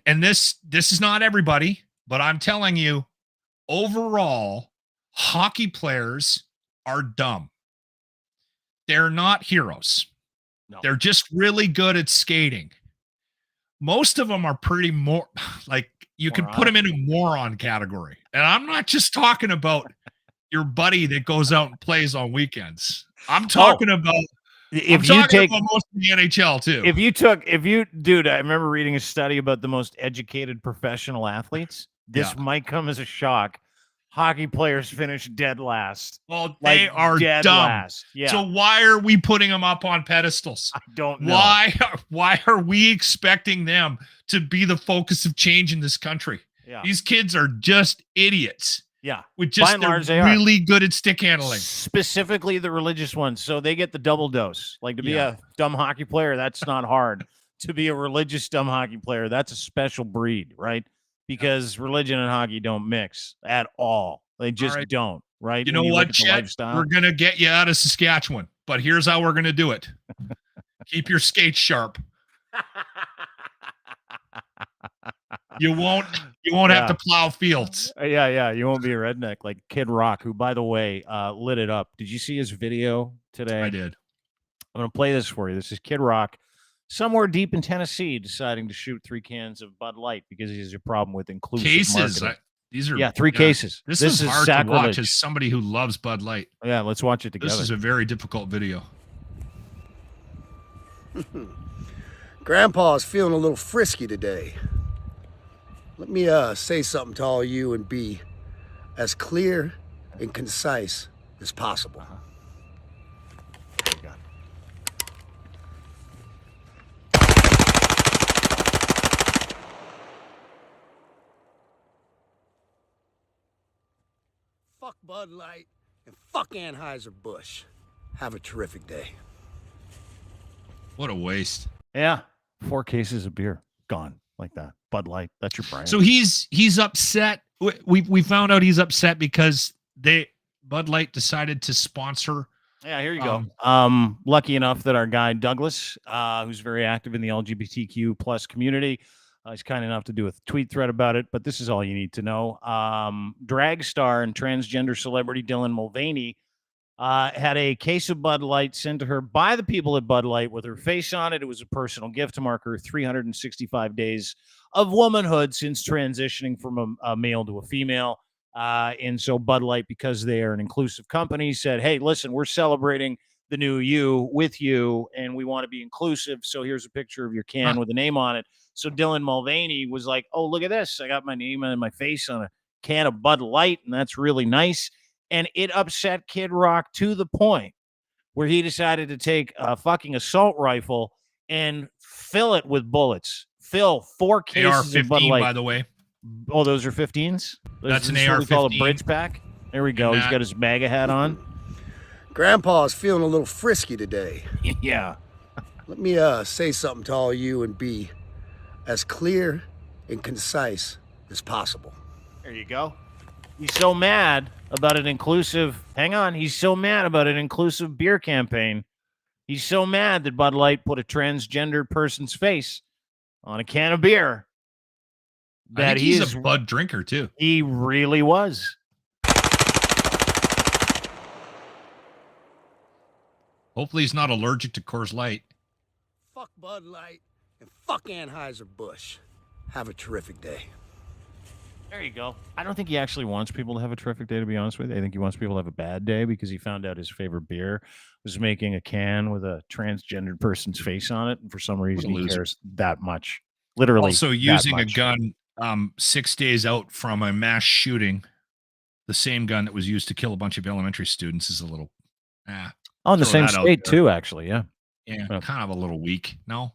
this is not everybody, but I'm telling you, overall, hockey players are dumb. They're not heroes. No. They're just really good at skating. Most of them are pretty you can put them in a moron category. And I'm not just talking about your buddy that goes out and plays on weekends. I'm talking about most of the NHL too. Dude, I remember reading a study about the most educated professional athletes. This might come as a shock. Hockey players finish dead last. Well, they are dead dumb. Last. Yeah. So why are we putting them up on pedestals? I don't know. Why are we expecting them to be the focus of change in this country? Yeah. These kids are just idiots. Yeah. With just they're really good at stick handling. Specifically the religious ones. So they get the double dose. Like to be a dumb hockey player, that's not hard. To be a religious dumb hockey player, that's a special breed, right? Because religion and hockey don't mix at all. They just don't, right? You know what, Chet? We're going to get you out of Saskatchewan, but here's how we're going to do it. Keep your skates sharp. You won't have to plow fields. Yeah. You won't be a redneck like Kid Rock, who, by the way, lit it up. Did you see his video today? I did. I'm going to play this for you. This is Kid Rock. Somewhere deep in Tennessee, deciding to shoot 3 cans of Bud Light because he has a problem with inclusive marketing. These are 3 cases. This is hard sacrilege. To watch as somebody who loves Bud Light. Yeah, let's watch it together. This is a very difficult video. Grandpa's feeling a little frisky today. Let me say something to all you and be as clear and concise as possible. Fuck Bud Light and fuck Anheuser-Busch. Have a terrific day. What a waste. Yeah. 4 cases of beer gone like that. Bud Light. That's your brand. So he's upset. We found out he's upset because Bud Light decided to sponsor. Yeah, here you go. Lucky enough that our guy Douglas, who's very active in the LGBTQ plus community, He's kind enough to do a tweet thread about it, but this is all you need to know. Drag star and transgender celebrity Dylan Mulvaney had a case of Bud Light sent to her by the people at Bud Light with her face on it. It was a personal gift to mark her 365 days of womanhood since transitioning from a male to a female. And so Bud Light, because they are an inclusive company, said, hey, listen, we're celebrating the new you with you, and we want to be inclusive. So here's a picture of your can with a name on it. So Dylan Mulvaney was like, oh, look at this. I got my name and my face on a can of Bud Light, and that's really nice. And it upset Kid Rock to the point where he decided to take a fucking assault rifle and fill it with bullets. Fill 4 cases of Bud Light. By the way. Oh, those are 15s? That's an AR-15. What we call a bridge pack. There we go. He's got his MAGA hat on. Grandpa's feeling a little frisky today. Yeah. Let me say something to all you and be as clear and concise as possible. There you go. He's so mad about an inclusive, he's so mad about an inclusive beer campaign. He's so mad that Bud Light put a transgender person's face on a can of beer. That he's a Bud drinker, too. He really was. Hopefully he's not allergic to Coors Light. Fuck Bud Light and fuck Anheuser-Busch. Have a terrific day. There you go. I don't think he actually wants people to have a terrific day, to be honest with you. I think he wants people to have a bad day because he found out his favorite beer was making a can with a transgendered person's face on it. And for some reason, he cares that much. Literally. Also, using a gun 6 days out from a mass shooting, the same gun that was used to kill a bunch of elementary students is a little... in the same state, too, actually. Yeah. Yeah, kind of a little weak. No?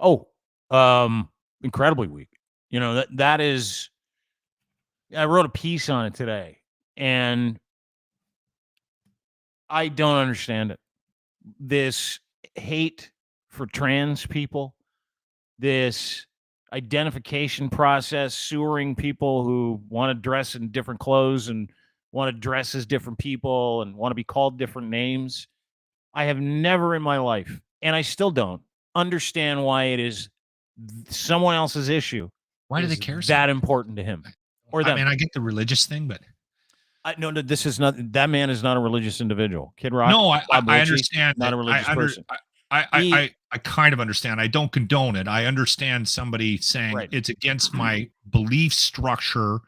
Oh, incredibly weak. You know, that is... I wrote a piece on it today, and I don't understand it. This hate for trans people, this identification process, sewering people who want to dress in different clothes and want to dress as different people and want to be called different names. I have never in my life, and I still don't, understand why it is someone else's issue. Why do they care so that important to him? Or I mean, I get the religious thing, but no, this is not. That man is not a religious individual. Kid Rock. No, I understand. Not a religious person. I kind of understand. I don't condone it. I understand somebody saying it's against my belief structure.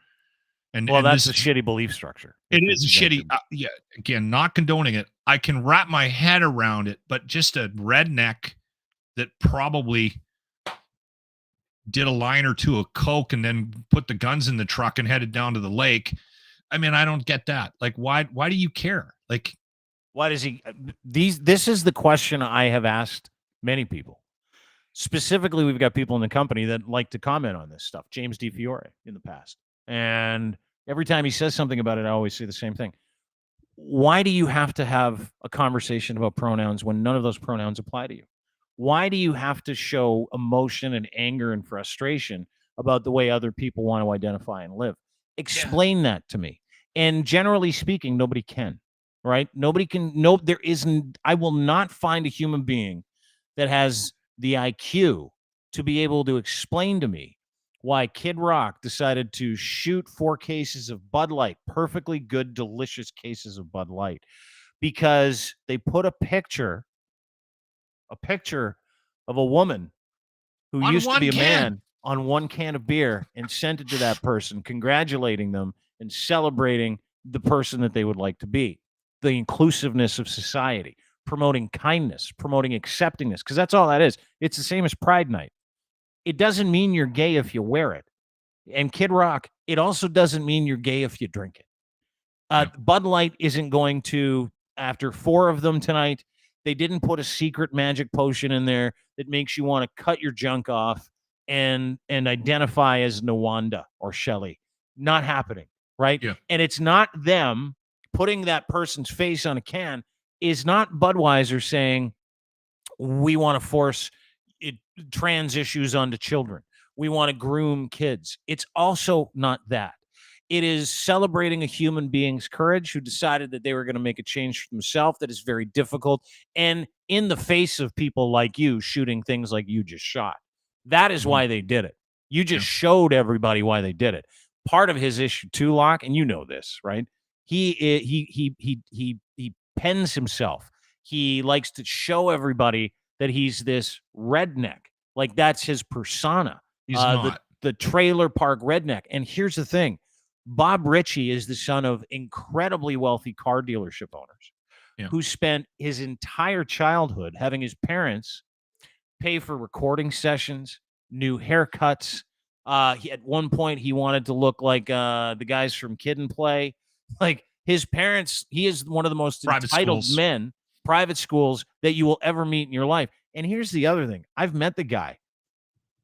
And that's a shitty belief structure. It is a shitty. Yeah. Again, not condoning it. I can wrap my head around it, but just a redneck that probably did a line or two of coke and then put the guns in the truck and headed down to the lake. I mean, I don't get that. Like, why do you care? Like, why does he? This is the question I have asked many people. Specifically, we've got people in the company that like to comment on this stuff. James D. Fiore in the past, and every time he says something about it, I always say the same thing. Why do you have to have a conversation about pronouns when none of those pronouns apply to you? Why do you have to show emotion and anger and frustration about the way other people want to identify and live? Explain that to me. And generally speaking, nobody can, right? Nobody can. No, there isn't. I will not find a human being that has the IQ to be able to explain to me why Kid Rock decided to shoot 4 cases of Bud Light, perfectly good, delicious cases of Bud Light, because they put a picture of a woman who used to be a man on one can of beer and sent it to that person, congratulating them and celebrating the person that they would like to be, the inclusiveness of society, promoting kindness, promoting acceptingness, because that's all that is. It's the same as Pride Night. It doesn't mean you're gay if you wear it. And Kid Rock, it also doesn't mean you're gay if you drink it. Bud Light isn't going to, after 4 of them tonight, they didn't put a secret magic potion in there that makes you want to cut your junk off and identify as Nawanda or Shelley. Not happening, right? Yeah. And it's not them putting that person's face on a can. Is not Budweiser saying, we want to force trans issues onto children. We want to groom kids. It's also not that. It is celebrating a human being's courage who decided that they were going to make a change for themselves that is very difficult, and in the face of people like you shooting things like you just shot. That is why they did it. You just showed everybody why they did it. Part of his issue too, Locke, and you know this, right? He pens himself. He likes to show everybody that he's this redneck. Like that's his persona. He's not. The trailer park redneck. And here's the thing. Bob Ritchie is the son of incredibly wealthy car dealership owners who spent his entire childhood having his parents pay for recording sessions, new haircuts. At one point, he wanted to look like the guys from Kid and Play. Like his parents, he is one of the most entitled men, private schools that you will ever meet in your life. And here's the other thing. I've met the guy.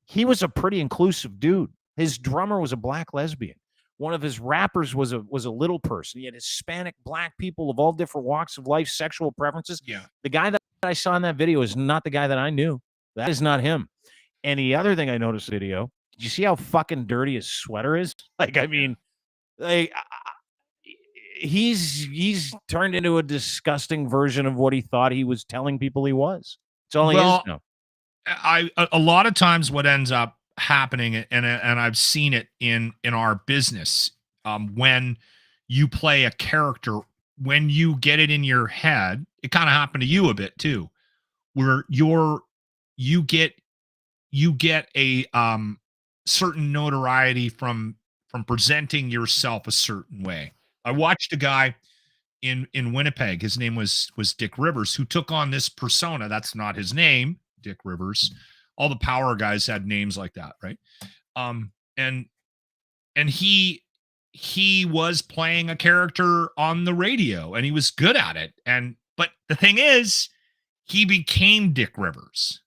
He was a pretty inclusive dude. His drummer was a black lesbian. One of his rappers was a little person. He had Hispanic, black people of all different walks of life, sexual preferences. Yeah. The guy that I saw in that video is not the guy that I knew. That is not him. And the other thing I noticed in the video, did you see how fucking dirty his sweater is? Like, I mean, like he's turned into a disgusting version of what he thought he was telling people he was. It's all he is now. A lot of times what ends up happening, and I've seen it in our business, when you play a character, when you get it in your head, it kind of happened to you a bit too, where you get a certain notoriety from presenting yourself a certain way. I watched a guy in Winnipeg. His name was Dick Rivers, who took on this persona. That's not his name, Dick Rivers. All the power guys had names like that, right? And he was playing a character on the radio, and he was good at it. But the thing is, he became Dick Rivers.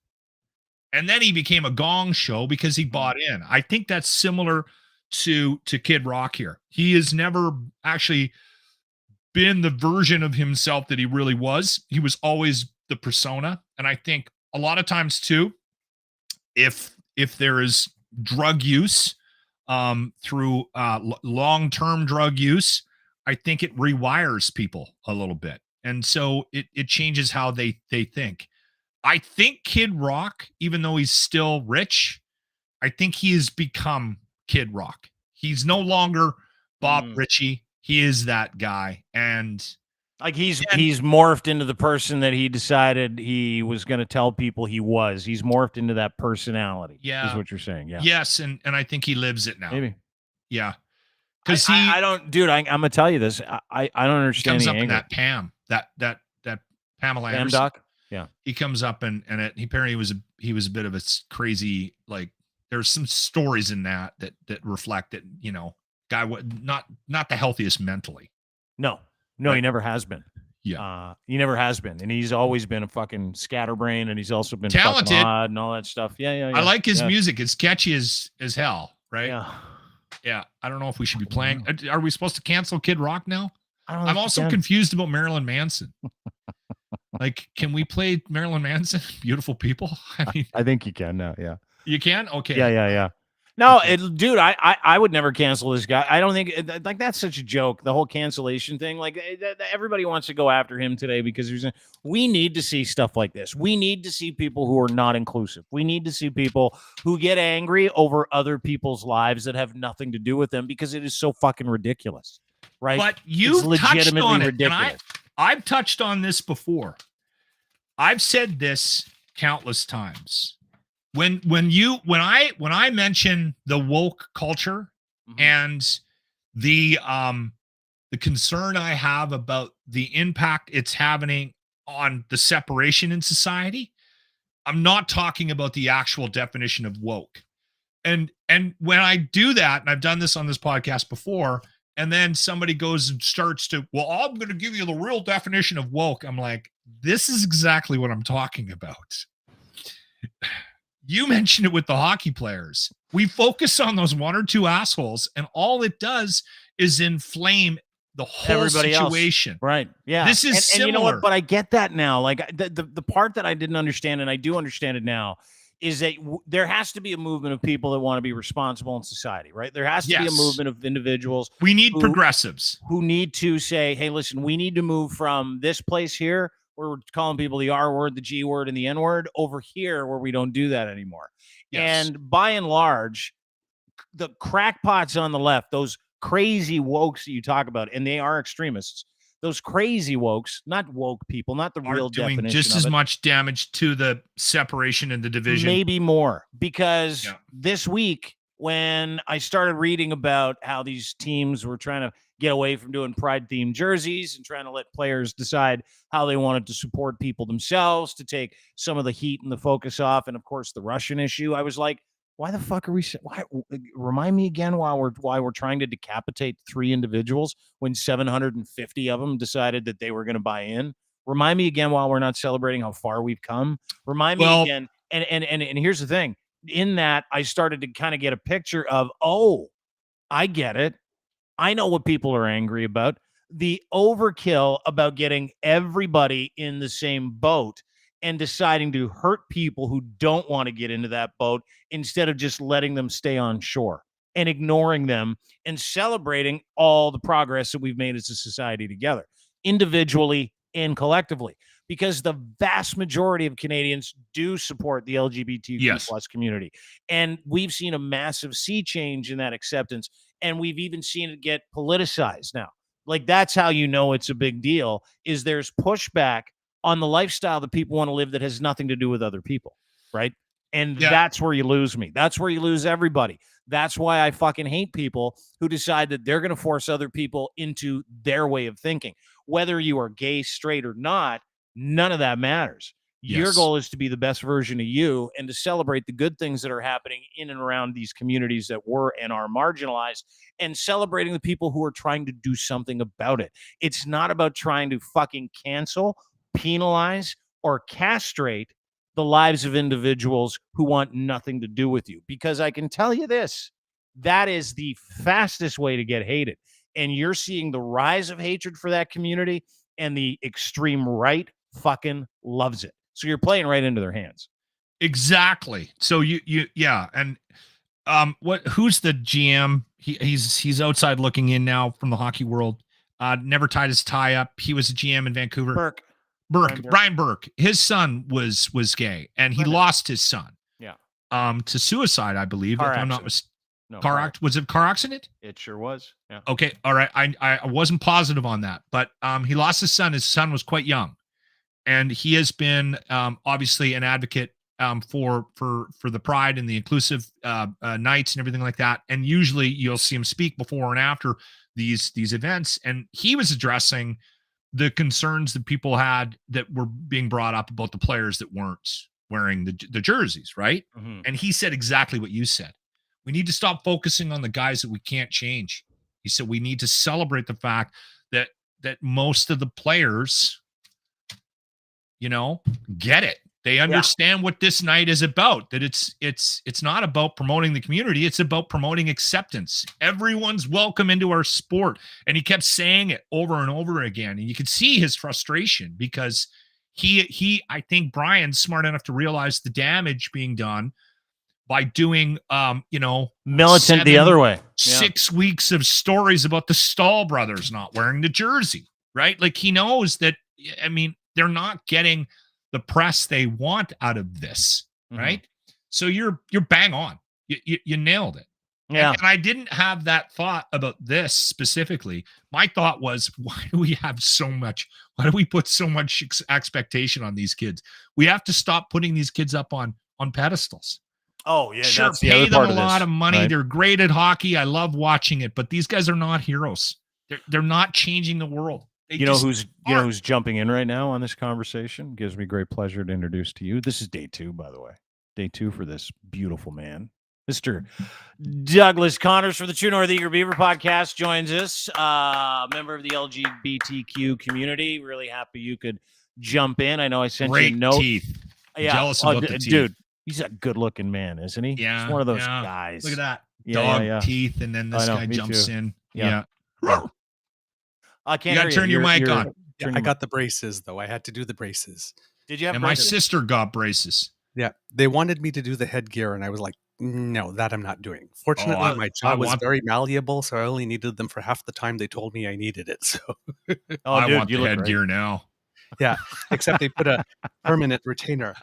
And then he became a Gong Show because he bought in. I think that's similar to Kid Rock here. He has never actually been the version of himself that he really was. He was always the persona. And I think a lot of times too, if there is drug use through long-term drug use, I think it rewires people a little bit. And so it changes how they think. I think Kid Rock, even though he's still rich, I think he has become Kid Rock. He's no longer Bob Ritchie. He is that guy. And like he's morphed into the person that he decided he was going to tell people he was. He's morphed into that personality. Yeah. Is what you're saying. Yeah. Yes. And I think he lives it now. Maybe. Yeah. Because I don't, dude, I'm going to tell you this. I don't understand. He comes up in that Pam, that Pamela Pam Anderson. Doc. Yeah. He comes up and he apparently he was a bit of a crazy, like there's some stories in that reflect that, you know, guy not the healthiest mentally. No, right? He never has been. Yeah. He never has been. And he's always been a fucking scatterbrain, and he's also been talented and all that stuff. Yeah. I like his music. It's catchy as hell, right? Yeah. Yeah. I don't know if we should be playing. Are we supposed to cancel Kid Rock now? I'm also confused. confused about Marilyn Manson. Like, can we play Marilyn Manson? Beautiful People? I mean, I think you can now. Yeah. You can? Okay. Yeah. No, dude, I would never cancel this guy. I don't think like that's such a joke. The whole cancellation thing, like everybody wants to go after him today because we need to see stuff like this. We need to see people who are not inclusive. We need to see people who get angry over other people's lives that have nothing to do with them because it is so fucking ridiculous, right? But you legitimately touched on ridiculous. It, I've touched on this before. I've said this countless times. When I mention the woke culture and the concern I have about the impact it's having on the separation in society, I'm not talking about the actual definition of woke. And when I do that, and I've done this on this podcast before, and then somebody goes and starts to, well, I'm going to give you the real definition of woke. I'm like, this is exactly what I'm talking about. You mentioned it with the hockey players. We focus on those one or two assholes, and all it does is inflame the whole everybody situation. Else. Right. Yeah. This is similar. And you know what? But I get that now. Like the part that I didn't understand, and I do understand it now, is that there has to be a movement of people that want to be responsible in society, right? There has to be a movement of individuals. We need progressives who need to say, hey, listen, we need to move from this place here where we're calling people the R word, the G word, and the N word over here where we don't do that anymore. Yes. And by and large, the crackpots on the left, those crazy wokes that you talk about, and they are extremists. Those crazy wokes, not woke people, not the real definition doing just of as it. much damage to the separation and the division. Maybe more, because this week when I started reading about how these teams were trying to get away from doing pride-themed jerseys and trying to let players decide how they wanted to support people themselves, to take some of the heat and the focus off, and of course the Russian issue, I was like, why the fuck are we? Why? Remind me again why we're trying to decapitate 3 individuals when 750 of them decided that they were going to buy in. Remind me again why we're not celebrating how far we've come. Remind me again. And here's the thing. In that, I started to kind of get a picture of, oh, I get it. I know what people are angry about. The overkill about getting everybody in the same boat and deciding to hurt people who don't want to get into that boat instead of just letting them stay on shore and ignoring them and celebrating all the progress that we've made as a society together, individually and collectively, because the vast majority of Canadians do support the LGBTQ plus community. And we've seen a massive sea change in that acceptance. And we've even seen it get politicized now. Like, that's how you know it's a big deal, is there's pushback on the lifestyle that people want to live that has nothing to do with other people, right? And that's where you lose me. That's where you lose everybody. That's why I fucking hate people who decide that they're going to force other people into their way of thinking. Whether you are gay, straight, or not, none of that matters. Your goal is to be the best version of you and to celebrate the good things that are happening in and around these communities that were and are marginalized, and celebrating the people who are trying to do something about it. It's not about trying to fucking cancel, penalize, or castrate the lives of individuals who want nothing to do with you. Because I can tell you this, that is the fastest way to get hated. And you're seeing the rise of hatred for that community, and the extreme right fucking loves it. So you're playing right into their hands. Exactly. So and who's the GM? He's outside looking in now from the hockey world. Never tied his tie up. He was a GM in Vancouver. Brian Burke. His son was gay, and he lost his son. Yeah. To suicide, I believe. Car if I'm not accident. mistaken. Was it a car accident? It sure was. Yeah. Okay. All right. I wasn't positive on that, but he lost his son. His son was quite young, and he has been obviously an advocate for the pride and the inclusive nights and everything like that. And usually you'll see him speak before and after these events, and he was addressing the concerns that people had that were being brought up about the players that weren't wearing the jerseys, right? Mm-hmm. And he said exactly what you said. We need to stop focusing on the guys that we can't change. He said we need to celebrate the fact that most of the players, get it. They understand what this night is about, that it's not about promoting the community. It's about promoting acceptance. Everyone's welcome into our sport. And he kept saying it over and over again. And you could see his frustration, because I think Brian's smart enough to realize the damage being done by doing, militant the other way. 6 weeks of stories about the Stahl brothers not wearing the jersey, right? Like, he knows that, they're not getting the press they want out of this, right? Mm-hmm. So you're bang on. You nailed it. Yeah. And I didn't have that thought about this specifically. My thought was, why do we put so much expectation on these kids? We have to stop putting these kids up on pedestals. Oh, yeah. Sure, that's the pay other them part a of lot this, of money. right? They're great at hockey. I love watching it, but these guys are not heroes. They're not changing the world. You know who's jumping in right now on this conversation? Gives me great pleasure to introduce to you. This is day 2, by the way. Day 2 for this beautiful man. Mr. Douglas Connors from the True North Eager Beaver podcast joins us. Member of the LGBTQ community. Really happy you could jump in. I know I sent you a note. Teeth. Yeah. Jealous about the teeth. Dude, he's a good-looking man, isn't he? Yeah. He's one of those guys. Look at that. Dog teeth, and then this guy jumps in. Yeah. I can't. You got to turn your mic on. Yeah, I got the braces, though. I had to do the braces. Did you have and braces? My sister got braces. Yeah. They wanted me to do the headgear, and I was like, no, that I'm not doing. Fortunately, my jaw was very malleable, so I only needed them for half the time they told me I needed it. So I want the headgear now. Yeah, except they put a permanent retainer.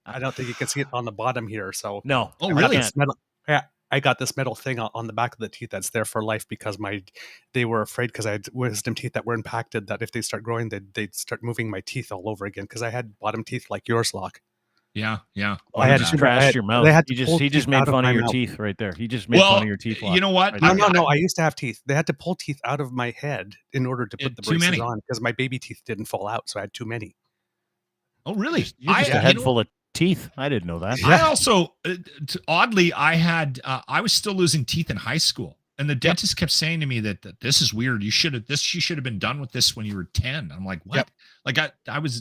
I don't think you can see it on the bottom here. So no. Oh, really? Yeah. I got this metal thing on the back of the teeth that's there for life because they were afraid because I had wisdom teeth that were impacted that if they start growing, they'd start moving my teeth all over again because I had bottom teeth like yours, Locke. Yeah. Well, I had to trash your mouth. He just made fun of your mouth. teeth right there. He just made fun of your teeth. You know what? Right no. I used to have teeth. They had to pull teeth out of my head in order to put the braces on because my baby teeth didn't fall out, so I had too many. Oh, really? You're just a head full of teeth. I didn't know that. I also, oddly, I was still losing teeth in high school. And the dentist kept saying to me that this is weird. You should have been done with this when you were 10. I'm like, what? Yep. Like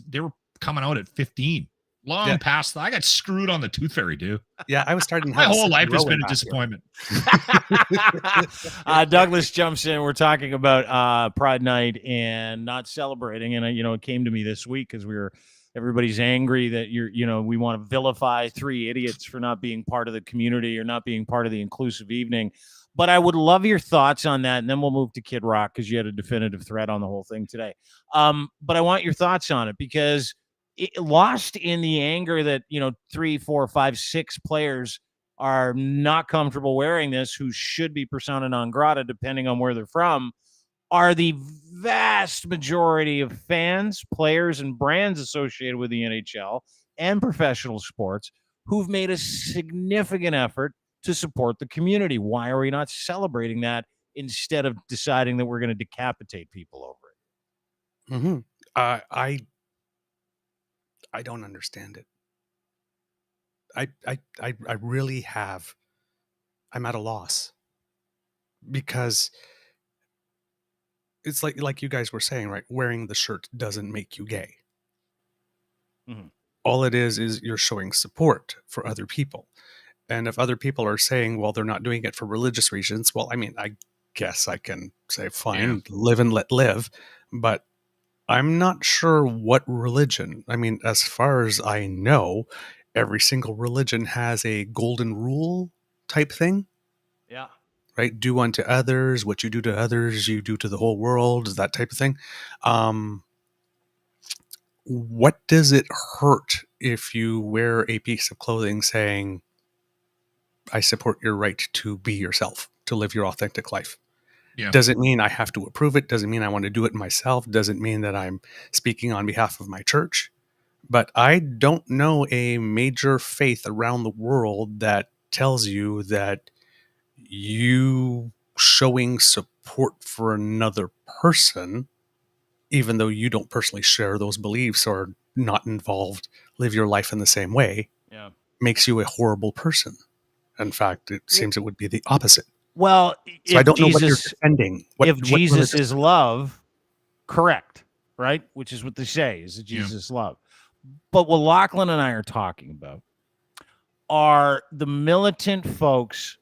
they were coming out at 15. Long past that. I got screwed on the tooth fairy, dude. Yeah, I was starting. My whole life has been a disappointment. Douglas jumps in. We're talking about Pride Night and not celebrating. And it came to me this week because everybody's angry that we want to vilify three idiots for not being part of the community or not being part of the inclusive evening. But I would love your thoughts on that, and then we'll move to Kid Rock because you had a definitive thread on the whole thing today. But I want your thoughts on it because it lost in the anger that 3, 4, 5, 6 players are not comfortable wearing this, who should be persona non grata depending on where they're from, are the vast majority of fans, players, and brands associated with the NHL and professional sports who've made a significant effort to support the community. Why are we not celebrating that instead of deciding that we're going to decapitate people over it? Mm-hmm. I don't understand it. I really have. I'm at a loss because it's like you guys were saying, right? Wearing the shirt doesn't make you gay. Mm-hmm. All it is you're showing support for other people. And if other people are saying, well, they're not doing it for religious reasons, well, I mean, I guess I can say, fine, live and let live. But I'm not sure what religion. I mean, as far as I know, every single religion has a golden rule type thing. Yeah. Right? Do unto others what you do to others, you do to the whole world, that type of thing. What does it hurt if you wear a piece of clothing saying, I support your right to be yourself, to live your authentic life? Yeah. Doesn't mean I have to approve it. Doesn't mean I want to do it myself. Doesn't mean that I'm speaking on behalf of my church. But I don't know a major faith around the world that tells you that you showing support for another person, even though you don't personally share those beliefs or not involved, live your life in the same way, makes you a horrible person. In fact, it seems it would be the opposite. Well, so I don't know what you're defending. If Jesus is love, correct, right? Which is what they say, is that Jesus is love. But what Lochlin and I are talking about are the militant folks,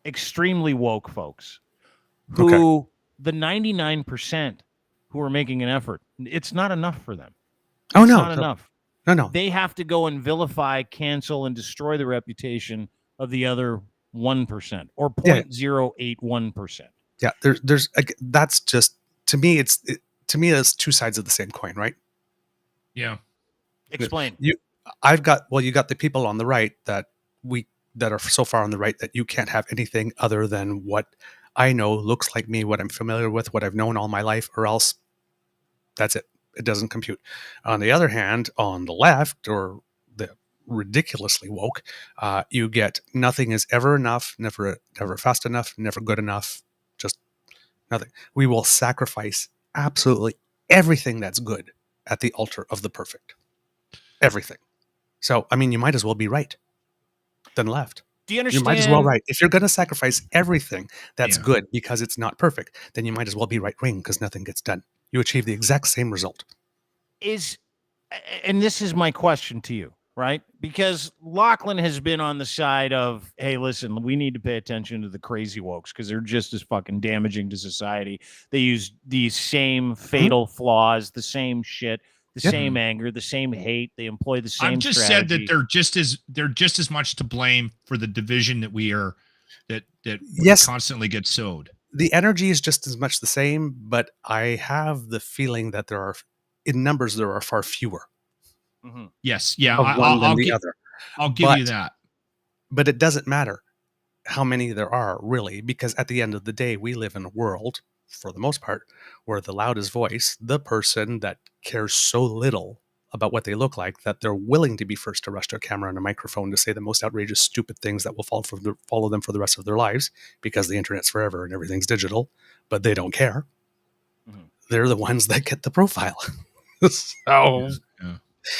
extremely woke folks, who the 99% who are making an effort, it's not enough for them. Oh, it's no. Not enough. No. They have to go and vilify, cancel, and destroy the reputation of the other 1% or 0.081%. Yeah, there's that's just, to me it's two sides of the same coin, right? Yeah. Explain. You got the people on the right that are so far on the right that you can't have anything other than what I know looks like me, what I'm familiar with, what I've known all my life, or else that's it. It doesn't compute. On the other hand, on the left, or the ridiculously woke, you get nothing is ever enough, never fast enough, never good enough, just nothing. We will sacrifice absolutely everything that's good at the altar of the perfect. Everything. So, I mean, you might as well be right than left. Do you understand? You might as well right. If you're going to sacrifice everything that's good because it's not perfect, then you might as well be right wing because nothing gets done. You achieve the exact same result. And this is my question to you, right? Because Lochlin has been on the side of, hey, listen, we need to pay attention to the crazy wokes because they're just as fucking damaging to society. They use these same fatal flaws, the same shit, the same anger, the same hate. They employ the same. I've just said that they're just as much to blame for the division that we constantly get sowed. The energy is just as much the same, but I have the feeling that in numbers there are far fewer. Mm-hmm. Yes, yeah, I'll give you that. But it doesn't matter how many there are really, because at the end of the day, we live in a world, for the most part, where the loudest voice, the person that cares so little about what they look like that they're willing to be first to rush to a camera and a microphone to say the most outrageous, stupid things that will follow them for the rest of their lives, because the internet's forever and everything's digital, but they don't care. Mm-hmm. They're the ones that get the profile. So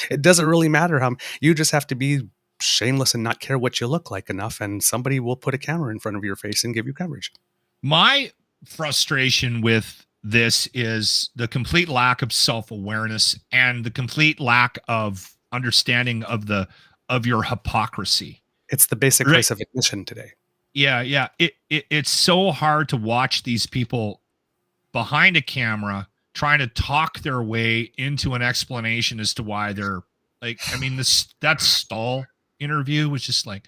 it doesn't really matter how you just have to be shameless and not care what you look like enough, and somebody will put a camera in front of your face and give you coverage. My frustration with this is the complete lack of self-awareness and the complete lack of understanding of your hypocrisy. It's the basic price of admission today. Yeah. It's so hard to watch these people behind a camera trying to talk their way into an explanation as to why they're like, I mean, that Stahl interview was just like,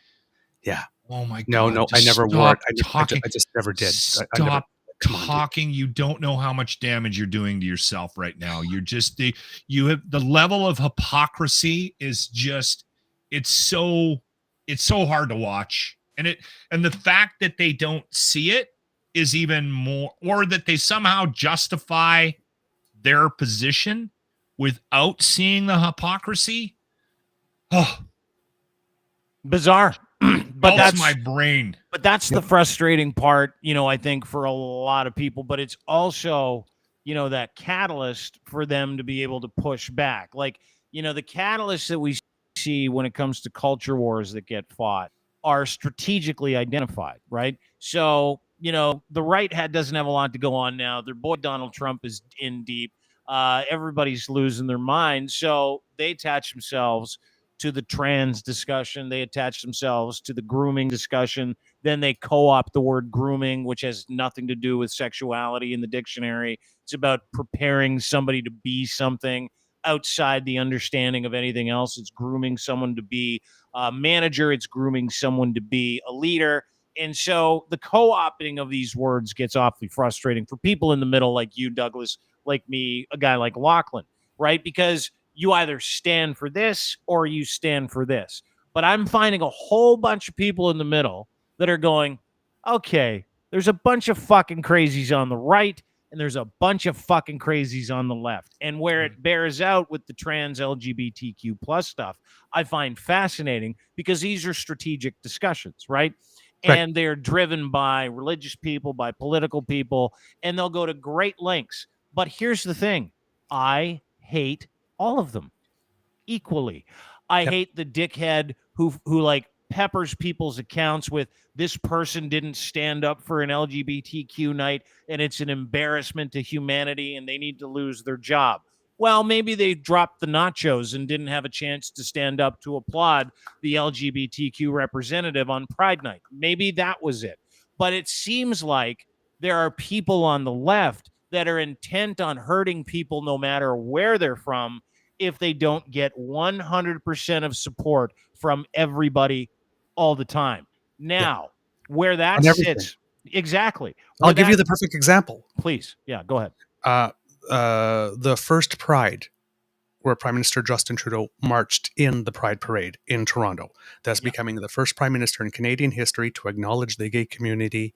yeah. Oh my God. No, I never wore it. I just never did. Stop talking. You don't know how much damage you're doing to yourself right now. You're just you have the level of hypocrisy is just, it's so hard to watch. And the fact that they don't see it is even more, or that they somehow justify their position without seeing the hypocrisy. Oh, bizarre. But that's my brain. But that's the frustrating part, I think, for a lot of people. But it's also, that catalyst for them to be able to push back. Like, the catalysts that we see when it comes to culture wars that get fought are strategically identified, right? So, the right doesn't have a lot to go on now. Their boy Donald Trump is in deep. Everybody's losing their mind. So they attach themselves to the trans discussion. They attach themselves to the grooming discussion. Then they co-opt the word grooming, which has nothing to do with sexuality in the dictionary. It's about preparing somebody to be something outside the understanding of anything else. It's grooming someone to be a manager. It's grooming someone to be a leader. And so the co-opting of these words gets awfully frustrating for people in the middle, like you, Douglas, like me, a guy like Lochlin, right? Because you either stand for this or you stand for this. But I'm finding a whole bunch of people in the middle that are going, okay, there's a bunch of fucking crazies on the right and there's a bunch of fucking crazies on the left. And where it bears out with the trans LGBTQ plus stuff, I find fascinating because these are strategic discussions, right? And they're driven by religious people, by political people, and they'll go to great lengths. But here's the thing. I hate all of them equally. I hate the dickhead who like peppers people's accounts with this person didn't stand up for an LGBTQ night and it's an embarrassment to humanity and they need to lose their job. Well, maybe they dropped the nachos and didn't have a chance to stand up to applaud the LGBTQ representative on Pride Night. Maybe that was it. But it seems like there are people on the left that are intent on hurting people no matter where they're from if they don't get 100% of support from everybody all the time. Now, where that sits, exactly. I'll give you the perfect example. Please. Yeah, go ahead. The first Pride, where Prime Minister Justin Trudeau marched in the Pride Parade in Toronto. That's becoming the first Prime Minister in Canadian history to acknowledge the gay community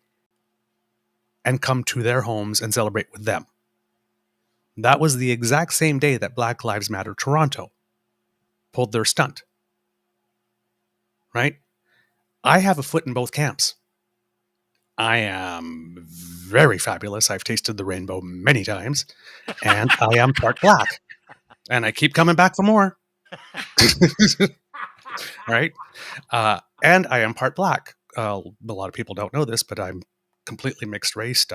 and come to their homes and celebrate with them. That was the exact same day that Black Lives Matter Toronto pulled their stunt. Right? I have a foot in both camps. I am very fabulous. I've tasted the rainbow many times. And I am part black. And I keep coming back for more. Right? And I am part black. A lot of people don't know this, but I'm completely mixed race.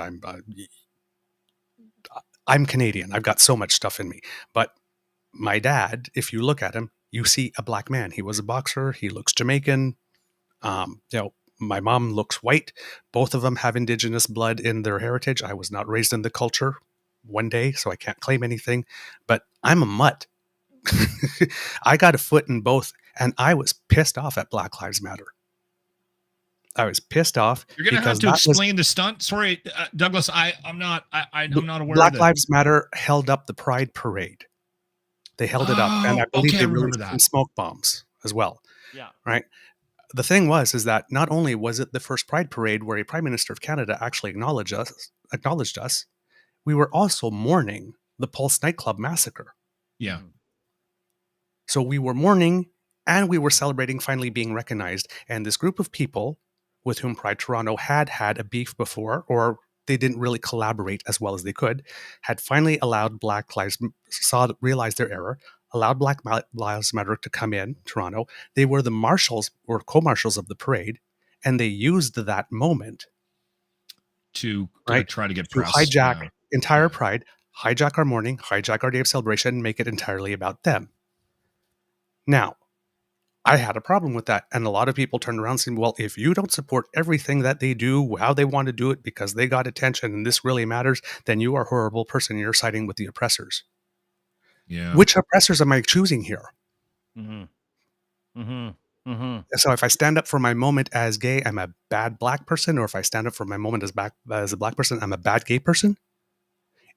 I'm Canadian. I've got so much stuff in me. But my dad, if you look at him, you see a black man. He was a boxer. He looks Jamaican. My mom looks white. Both of them have Indigenous blood in their heritage. I was not raised in the culture one day, so I can't claim anything. But I'm a mutt. I got a foot in both, and I was pissed off at Black Lives Matter. I was pissed off. You're going to have to explain the stunt. Sorry, Douglas, I'm not aware Black of Lives Matter held up the Pride Parade. They held it up, and I believe they released some smoke bombs as well. Yeah. Right? the thing is that not only was it the first Pride Parade where a Prime Minister of Canada actually acknowledged us, we were also mourning the Pulse nightclub massacre. Yeah. So we were mourning and we were celebrating finally being recognized. And this group of people with whom Pride Toronto had a beef before, or they didn't really collaborate as well as they could, had finally allowed Black Lives, realized their error, allowed Black Lives Matter to come in Toronto. They were the marshals or co-marshals of the parade, and they used that moment to try to get to press. hijack entire Pride, hijack our morning, hijack our day of celebration, and make it entirely about them. Now, I had a problem with that, and a lot of people turned around saying, well, if you don't support everything that they do, how they want to do it, because they got attention and this really matters, then you are a horrible person. You're siding with the oppressors. Yeah. Which oppressors am I choosing here? Mm-hmm. Mm-hmm. Mm-hmm. So if I stand up for my moment as gay, I'm a bad Black person, or if I stand up for my moment as a Black person, I'm a bad gay person?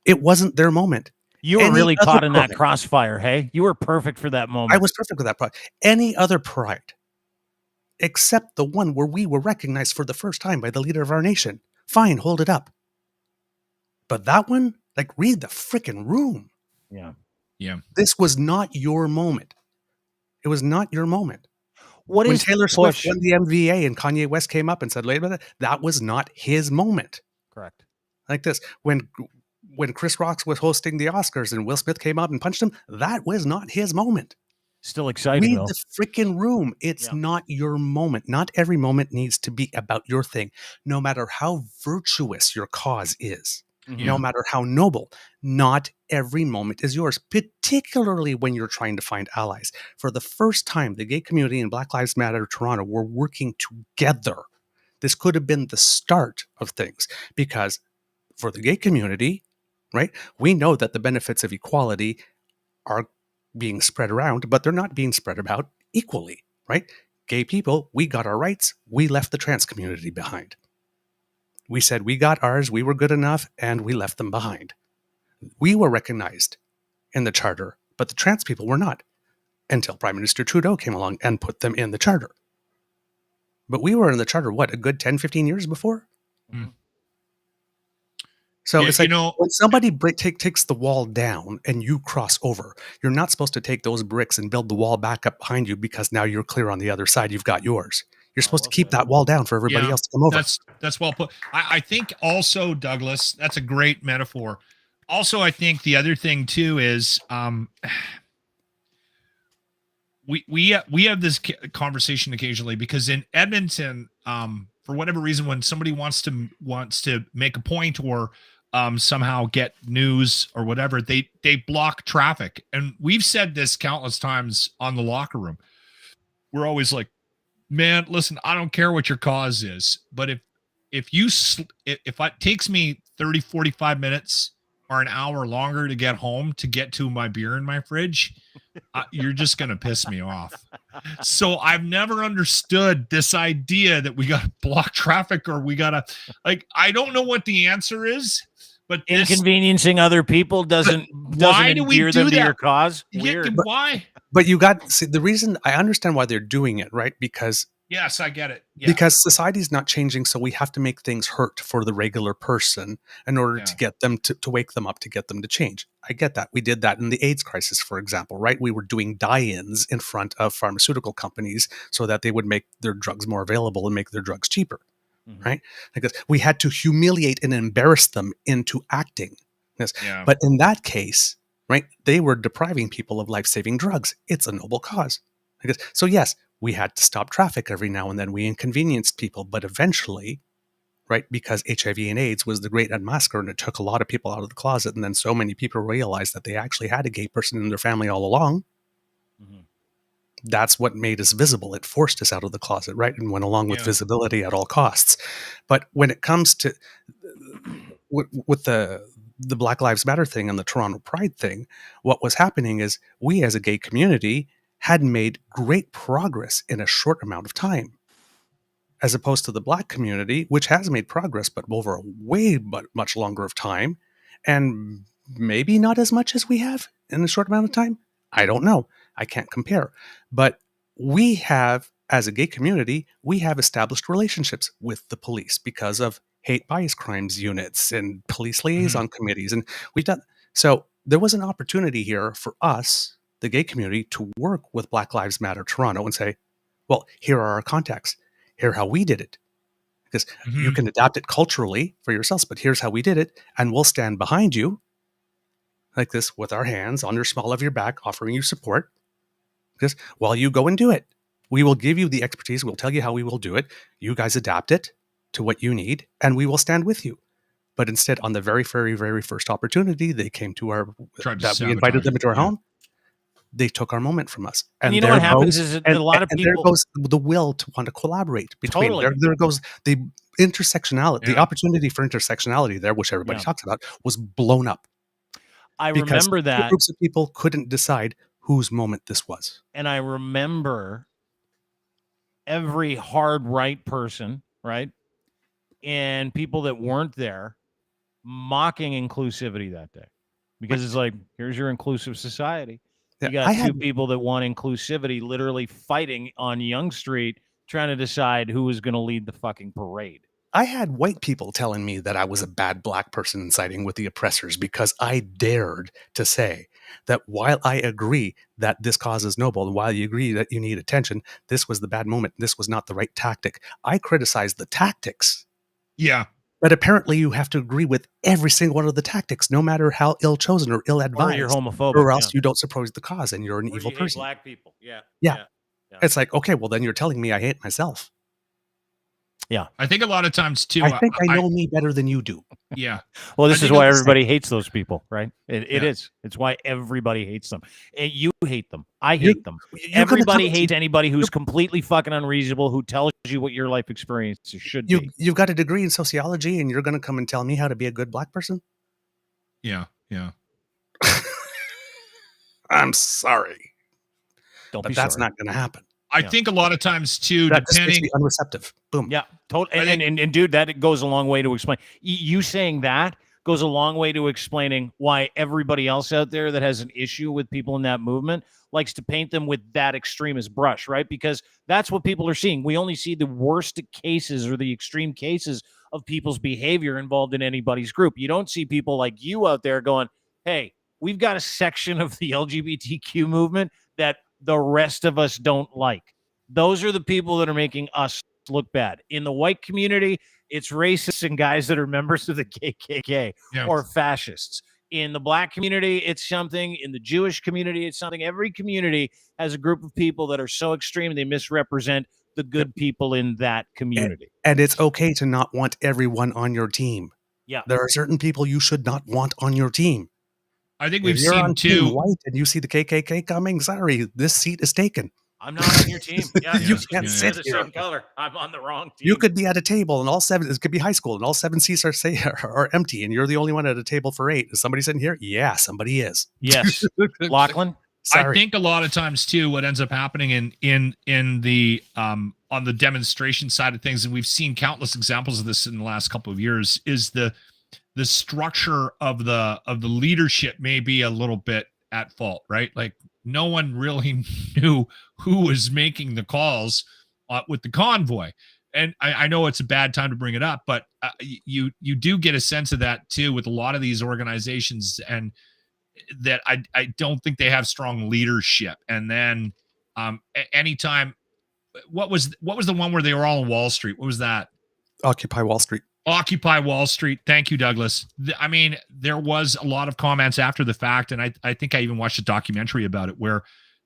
It wasn't their moment. You were really caught in that crossfire, hey? You were perfect for that moment. I was perfect with that pride. Any other pride, except the one where we were recognized for the first time by the leader of our nation, fine, hold it up. But that one, like, read the freaking room. Yeah. Yeah. This was not your moment. It was not your moment. When Taylor Swift won the MVA and Kanye West came up and said, that was not his moment. Correct. Like this. When Chris Rock was hosting the Oscars and Will Smith came up and punched him, that was not his moment. Still exciting, Read though. the freaking room. It's not your moment. Not every moment needs to be about your thing, no matter how virtuous your cause is, no matter how noble. Not every moment is yours, particularly when you're trying to find allies. For the first time, the gay community and Black Lives Matter Toronto were working together. This could have been the start of things, because for the gay community, right, we know that the benefits of equality are being spread around, but they're not being spread about equally, right? Gay people, we got our rights. We left the trans community behind. We said we got ours, we were good enough, and we left them behind. We were recognized in the charter, but the trans people were not, until Prime Minister Trudeau came along and put them in the charter. But we were in the charter, what, a good 10, 15 years before? Mm. So it's like, when somebody takes the wall down and you cross over, you're not supposed to take those bricks and build the wall back up behind you, because now you're clear on the other side. You've got yours. You're supposed to keep that wall down for everybody else to come over. That's well put. I think also, Douglas, that's a great metaphor. Also, I think the other thing too is we have this conversation occasionally, because in Edmonton, for whatever reason, when somebody wants to make a point or somehow get news or whatever, they block traffic. And we've said this countless times on the locker room. We're always like, man, listen, I don't care what your cause is, but if it takes me 30, 45 minutes or an hour longer to get home to get to my beer in my fridge, you're just going to piss me off. So I've never understood this idea that we got to block traffic, or we got to, I don't know what the answer is, but inconveniencing other people doesn't endear them to your cause. Weird. Why? But the reason I understand why they're doing it, right? Because yes, I get it. Yeah. Because society's not changing, so we have to make things hurt for the regular person in order to get them to wake them up, to get them to change. I get that. We did that in the AIDS crisis, for example, right? We were doing die-ins in front of pharmaceutical companies so that they would make their drugs more available and make their drugs cheaper, right? Because we had to humiliate and embarrass them into acting. Yes. Yeah. But in that case, right, they were depriving people of life-saving drugs. It's a noble cause. So yes, we had to stop traffic every now and then. We inconvenienced people, but eventually, right, because HIV and AIDS was the great unmasker, and it took a lot of people out of the closet, and then so many people realized that they actually had a gay person in their family all along. That's what made us visible. It forced us out of the closet, right, and went along with visibility at all costs. But when it comes to with the Black Lives Matter thing and the Toronto Pride thing, what was happening is we as a gay community had made great progress in a short amount of time, as opposed to the Black community, which has made progress, but over a way much longer of time, and maybe not as much as we have in a short amount of time. I don't know. I can't compare. But we have as a gay community, we have established relationships with the police because of hate bias crimes units and police liaison committees. And we've done, so there was an opportunity here for us, the gay community, to work with Black Lives Matter Toronto and say, well, here are our contacts. Here how we did it. Because you can adapt it culturally for yourselves, but here's how we did it. And we'll stand behind you like this with our hands on your small of your back, offering you support. Because while you go and do it, we will give you the expertise. We'll tell you how we will do it. You guys adapt it to what you need, and we will stand with you. But instead, on the very, very, very first opportunity, they came to our, that we invited them into our home. They took our moment from us. And you know what happens is that a lot of people... And there goes the will to want to collaborate between. Totally. There goes the intersectionality, the opportunity for intersectionality there, which everybody talks about, was blown up. I remember that. Groups of people couldn't decide whose moment this was. And I remember every hard right person, right, and people that weren't there mocking inclusivity that day. Because it's like, here's your inclusive society. You got two people that want inclusivity literally fighting on Yonge Street, trying to decide who was going to lead the fucking parade. I had white people telling me that I was a bad black person and siding with the oppressors because I dared to say that while I agree that this cause is noble, and while you agree that you need attention, this was the bad moment. This was not the right tactic. I criticized the tactics. Yeah. But apparently you have to agree with every single one of the tactics, no matter how ill-chosen or ill-advised. Or you're homophobic. Or else you don't support the cause and you're an evil person. Black people. Yeah. It's like, okay, well then you're telling me I hate myself. Yeah. I think a lot of times too. I think I know me better than you do. Yeah. Well, this is why everybody hates those people, right? It is. It's why everybody hates them. You hate them. I hate them. Everybody hates anybody who's completely fucking unreasonable, who tells you what your life experience should be. You've got a degree in sociology and you're going to come and tell me how to be a good black person? Yeah. Yeah. I'm sorry. But that's not going to happen. I think a lot of times too, that depending, makes me unreceptive. Boom. Yeah, totally. And dude, that goes a long way to explain. You saying that goes a long way to explaining why everybody else out there that has an issue with people in that movement likes to paint them with that extremist brush, right? Because that's what people are seeing. We only see the worst cases or the extreme cases of people's behavior involved in anybody's group. You don't see people like you out there going, hey, we've got a section of the LGBTQ movement that the rest of us don't like. Those are the people that are making us look bad. In the white community, it's racists and guys that are members of the KKK or fascists. In the black community, it's something. In the Jewish community, it's something. Every community has a group of people that are so extreme they misrepresent the good people in that community. And it's okay to not want everyone on your team. Yeah. There are certain people you should not want on your team. I think we've seen too. White and you see the KKK coming. Sorry, this seat is taken. I'm not on your team. Yeah, you can't sit the here. same color. I'm on the wrong team. You could be at a table and all seven. It could be high school and all 7 seats are empty, and you're the only one at a table for 8. Is somebody sitting here? Yeah, somebody is. Yes, Lochlin. I think a lot of times too, what ends up happening in the on the demonstration side of things, and we've seen countless examples of this in the last couple of years, is the structure of the leadership may be a little bit at fault, right? Like no one really knew who was making the calls with the convoy. And I know it's a bad time to bring it up, but you do get a sense of that too with a lot of these organizations, and that I don't think they have strong leadership. And then anytime, what was the one where they were all on Wall Street? What was that? Occupy Wall Street. Occupy Wall Street. Thank you, Douglas. I mean, there was a lot of comments after the fact, and I think I even watched a documentary about it where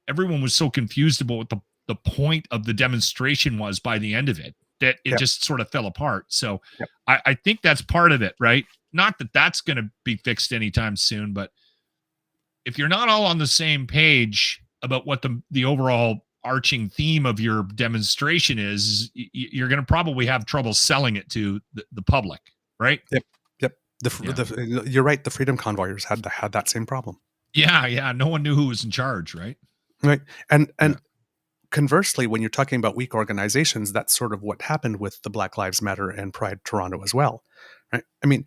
everyone was so confused about what the point of the demonstration was by the end of it, that it just sort of fell apart. So I think that's part of it, right? Not that that's going to be fixed anytime soon, but if you're not all on the same page about what the overall arching theme of your demonstration is, you're going to probably have trouble selling it to the public, right? Yep. You're right. The Freedom Convoyers had that same problem. Yeah. No one knew who was in charge, right? Right. And conversely, when you're talking about weak organizations, that's sort of what happened with the Black Lives Matter and Pride Toronto as well, right? I mean,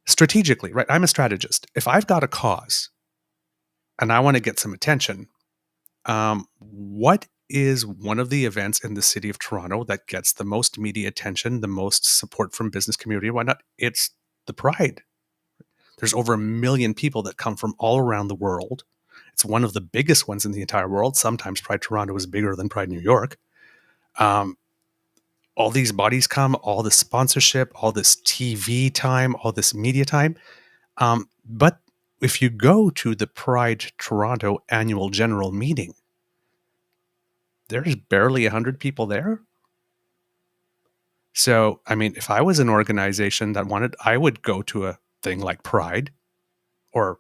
strategically, right? I'm a strategist. If I've got a cause and I want to get some attention, what is one of the events in the city of Toronto that gets the most media attention, the most support from business community, why not? It's the Pride. There's over 1 million people that come from all around the world. It's one of the biggest ones in the entire world. Sometimes Pride Toronto is bigger than Pride New York. All these bodies come, all this sponsorship, all this TV time, all this media time. But if you go to the Pride Toronto annual general meeting, there's barely 100 people there. So, I mean, if I was an organization that wanted, I would go to a thing like Pride, or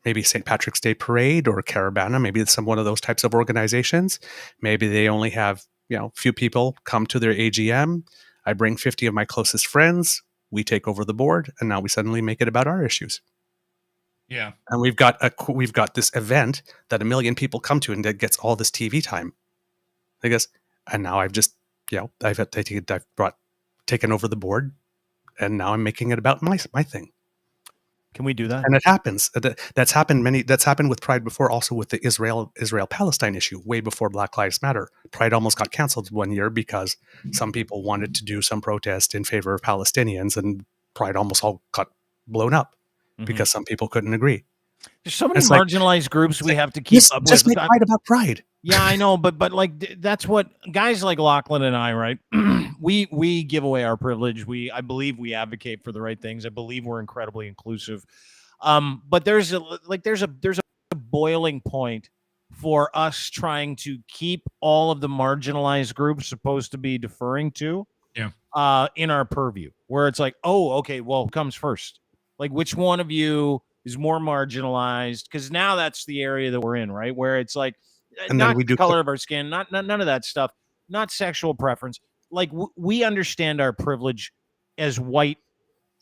maybe St. Patrick's Day Parade, or Caravana. Maybe it's one of those types of organizations. Maybe they only have, few people come to their AGM. I bring 50 of my closest friends. We take over the board, and now we suddenly make it about our issues. Yeah. And we've got this event that 1 million people come to, and that gets all this TV time. I guess, and now I've just, I've taken over the board, and now I'm making it about my thing. Can we do that? And it happens. That's happened with Pride before, also with the Israel-Palestine issue, way before Black Lives Matter. Pride almost got canceled one year because some people wanted to do some protest in favor of Palestinians, and Pride almost all got blown up because some people couldn't agree. There's so many marginalized groups we have to keep up with. Just make Pride about Pride. Yeah, I know, but like that's what guys like Lochlin and I, right? we give away our privilege. I believe we advocate for the right things. I believe we're incredibly inclusive. But there's a boiling point for us trying to keep all of the marginalized groups supposed to be deferring to in our purview, where it's like, oh, okay, well, who comes first? Like, which one of you is more marginalized? Because now that's the area that we're in, right? Where it's like, and not the color of our skin, not none of that stuff, not sexual preference. Like we understand our privilege as white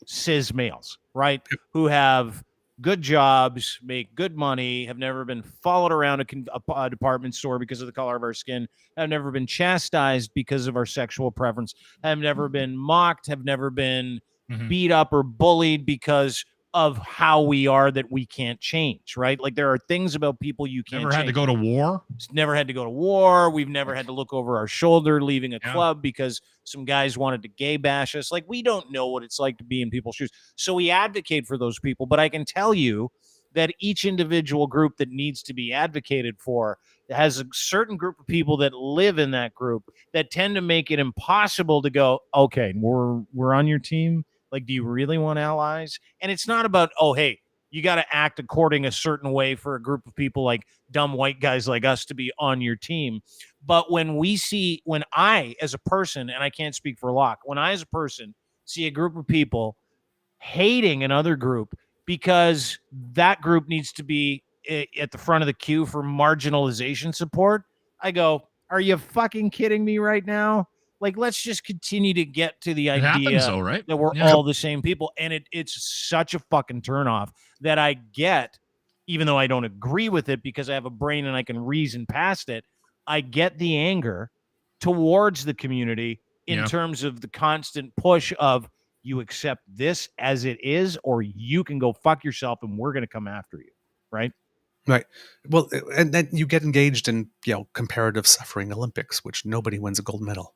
cis males, right? Who have good jobs, make good money, have never been followed around a department store because of the color of our skin, have never been chastised because of our sexual preference, have never been mocked, have never been beat up or bullied because of how we are that we can't change, right? Like there are things about people you can't never had change. to go to war. Never had to go to war. We've never had to look over our shoulder leaving a club because some guys wanted to gay bash us. Like we don't know what it's like to be in people's shoes. So we advocate for those people. But I can tell you that each individual group that needs to be advocated for has a certain group of people that live in that group that tend to make it impossible to go, okay, we're on your team. Like, do you really want allies? And it's not about, oh, hey, you got to act according a certain way for a group of people like dumb white guys like us to be on your team. But when I, as a person, and I can't speak for Locke, when I, as a person, see a group of people hating another group because that group needs to be at the front of the queue for marginalization support, I go, are you fucking kidding me right now? Like, let's just continue to get to the idea that we're all the same people. And it's such a fucking turnoff that I get, even though I don't agree with it because I have a brain and I can reason past it. I get the anger towards the community in terms of the constant push of you accept this as it is, or you can go fuck yourself and we're going to come after you. Right. Right. Well, and then you get engaged in, comparative suffering Olympics, which nobody wins a gold medal.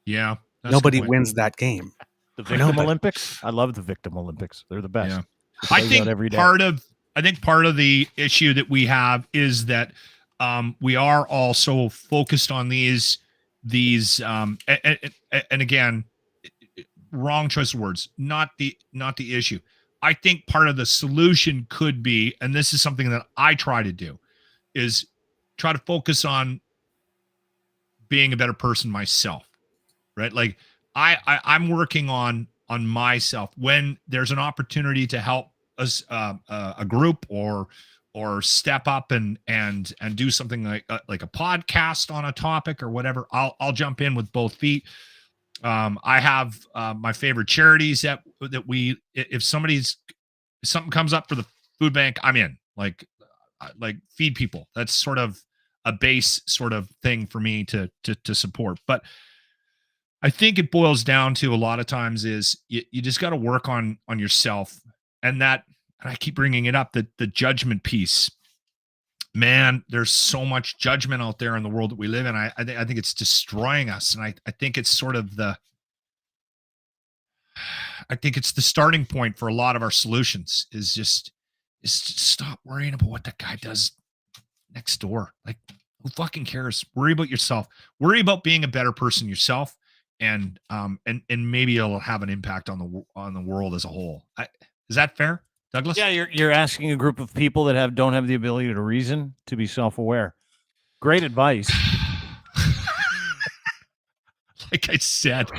Yeah. Nobody wins that game. The Victim Olympics? I love the Victim Olympics. They're the best. Yeah. I think part of the issue that we have is that we are also focused on these and again, wrong choice of words, not the issue. I think part of the solution could be, and this is something that I try to do, is try to focus on being a better person myself. Right. Like I'm working on myself. When there's an opportunity to help us, a group or step up and do something like a podcast on a topic or whatever, I'll jump in with both feet. I have my favorite charities that we, if something comes up for the food bank, I'm in. Like feed people. That's sort of a base sort of thing for me to support. But I think it boils down to a lot of times is you just got to work on yourself, and I keep bringing it up, that the judgment piece man, there's so much judgment out there in the world that we live in. I think it's destroying us. And I think it's sort of I think it's the starting point for a lot of our solutions is just stop worrying about what that guy does next door. Like, who fucking cares? Worry about yourself. Worry about being a better person yourself. And maybe it'll have an impact on the world as a whole. Is that fair, Douglas? Yeah, you're asking a group of people that don't have the ability to reason to be self-aware. Great advice. Like I said.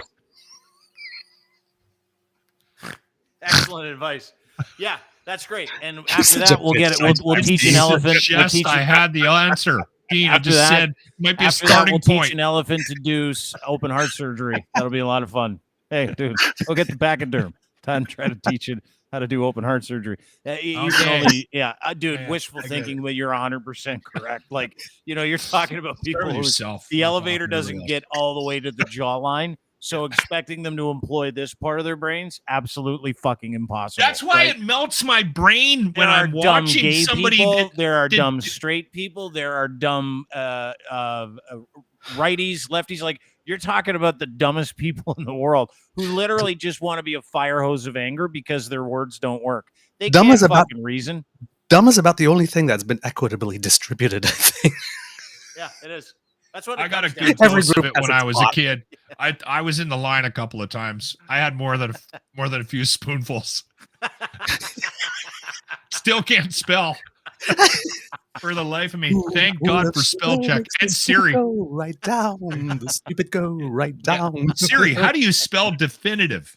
Excellent advice. Yeah, that's great. And after that, we'll get it. We'll teach an elephant. I had the answer. Dean, I just said might be a starting point. We'll teach an elephant to do open heart surgery. That'll be a lot of fun. Hey, dude, go get the pachyderm. Time to try to teach it how to do open heart surgery. Dude, wishful thinking, but you're 100% correct. Like, you're talking about people who the elevator doesn't get all the way to the jawline. So expecting them to employ this part of their brains, absolutely fucking impossible. That's why it melts my brain when I'm watching gay somebody. People, there are dumb straight people. There are dumb righties, lefties. Like, you're talking about the dumbest people in the world who literally just want to be a fire hose of anger because their words don't work. They can't fucking reason. Dumb is about the only thing that's been equitably distributed, I think. Yeah, it is. That's what I got a good dose of it when I was a kid. I was in the line a couple of times. I had more than a few spoonfuls. Still can't spell for the life of me. Thank God for spell check and Siri. Go right down. The stupid go right down. Siri, how do you spell definitive?